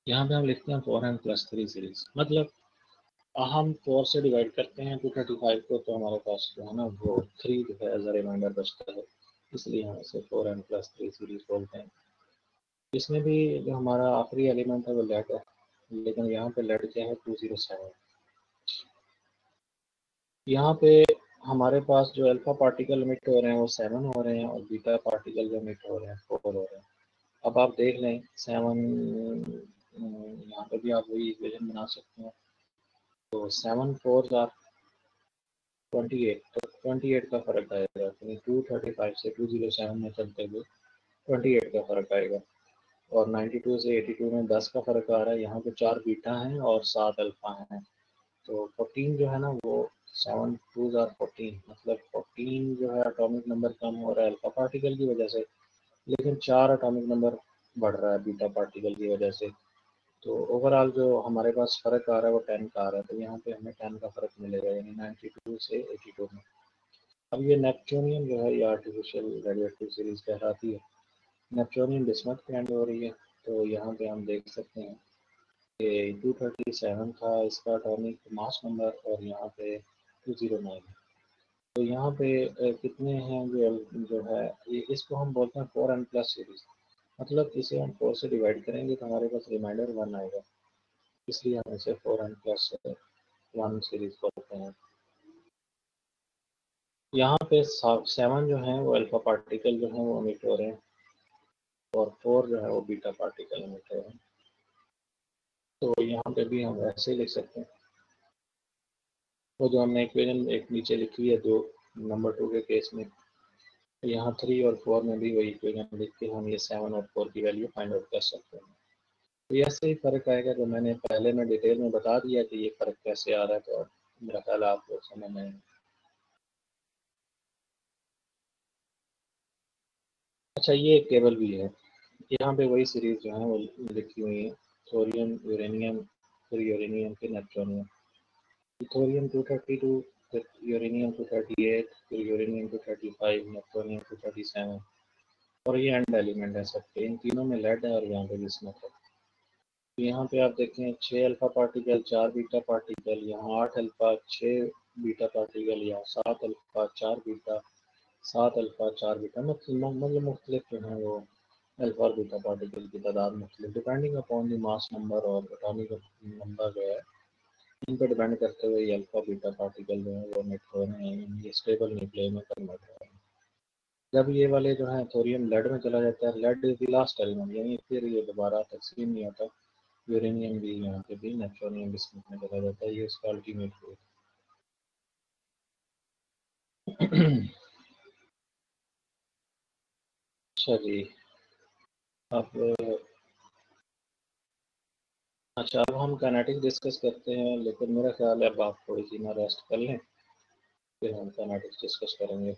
यहाँ पे हम लिखते हैं 4n+3 सीरीज, मतलब हम 4 से डिवाइड करते हैं 235 को, तो हमारे पास जो है ना वो 3 जो है एज अ रिमाइंडर बचता है, इसलिए हम इसे 4n+3 सीरीज बोलते हैं। इसमें भी जो हमारा आखिरी एलिमेंट है वो लेड है, लेकिन यहाँ पे लेड क्या है 207। यहाँ पे हमारे पास जो अल्फा पार्टिकल इमिट हो रहे हैं वो 7 हो रहे हैं, और बीटा पार्टिकल जो इमिट हो रहे हैं 4 हो रहे हैं। अब आप देख लें 7, यहाँ पे भी आप वही इक्वेशन बना सकते हैं, तो 7 4 आर 28, तो 28 का फर्क आएगा, यानी 235 से 207 में चलते हुए 28 का फर्क आएगा, और 92 से 82 में 10 का फर्क आ रहा है। यहाँ पे 4 बीटा हैं और 7 अल्फा हैं, तो 14 जो है ना वो 7 2 आर 14, मतलब 14 जो है एटॉमिक नंबर कम हो रहा है अल्फा पार्टिकल की वजह से, लेकिन 4 एटॉमिक नंबर बढ़ रहा है बीटा पार्टिकल की वजह से। तो ओवरऑल जो हमारे पास फ़र्क आ रहा है वो 10 का आ रहा है, तो यहाँ पे हमें 10 का फ़र्क मिलेगा, यानी 92 से 82 में। अब ये नेपच्यूनियम जो है ये आर्टिफिशियल रेडियोएक्टिव सीरीज कहलाती है। नेपच्यूनियम बिस्मथ पे एंड हो रही है, तो यहाँ पे हम देख सकते हैं कि 237 था इसका एटॉमिक मास नंबर, और यहाँ पे 209 है। तो यहाँ पे कितने हैं जो है ये, इसको हम बोलते हैं 4n+ सीरीज, मतलब इसे हम 4 से डिवाइड करेंगे तो हमारे पास रिमाइंडर 1 आएगा, इसलिए हम इसे 4n+1 सीरीज बोलते हैं। यहाँ पे 7 जो है वो अल्फा पार्टिकल जो है वो इमिट हो रहे हैं, और 4 जो है वो बीटा पार्टिकल इमिट हो रहे हैं, तो यहाँ पे भी हम ऐसे ही लिख सकते हैं। वो जो हमने इक्वेशन एक नीचे लिखी है दो नंबर 2 के केस में, यहाँ 3 और 4 में भी वही इक्वेशन लिख के हम ये 7 और 4 की वैल्यू फाइंड आउट कर सकते हैं। तो ऐसे ही फ़र्क आएगा, जो मैंने पहले में डिटेल में बता दिया कि ये फ़र्क कैसे आ रहा है, तो मेरा ख्याल आप लोग समझ में आएंगे। अच्छा, ये एक टेबल भी है, यहाँ पे वही सीरीज जो है वो लिखी हुई है, थोरियम यूरेनियम, फिर यूरेनियम फिर नेपच्यूनियम, थोरियम 232, फिर यूरेनियम 238, फिर यूरेनियम 235, नेपच्यूनियम 237, और ये एंड एलिमेंट है सबके, इन तीनों में लेड है और यहाँ पे बिस्मथ है। तो यहाँ पे आप देखें 6 अल्फा पार्टिकल, 4 बीटा पार्टिकल, यहाँ 8 अल्फा, 6 बीटा पार्टिकल, यहाँ 7 अल्फा, 4 बीटा, 7 अल्फा, 4 बीटा, मतलब मुख्तलिफ जो है वो अल्फा और बीटा पार्टिकल की तादाद मुख्तलिफ depending upon the mass number और एटॉमिक नंबर जो है, इन पर डिपेंड करते हुए ये अल्फा बीटा पार्टिकल जो है वो इमिट हो रहे हैं, ये स्टेबल न्यूक्लियर में कन्वर्ट हो रहे हैं। जब ये वाले जो है थोरियम लेड में चला जाता है, lead is the last element, यानी फिर ये दोबारा तकसीम नहीं होता, यूरेनियम भी यहाँ पे भी नेपच्यूनियम बिस्मुथ में चला जाता है, ये उसका अल्टीमेट है। अच्छा जी, अब अच्छा अब हम काइनेटिक्स डिस्कस करते हैं, लेकिन मेरा ख्याल है अब आप थोड़ी सी ना रेस्ट कर लें, फिर हम कैनेटिक्स डिस्कस करेंगे।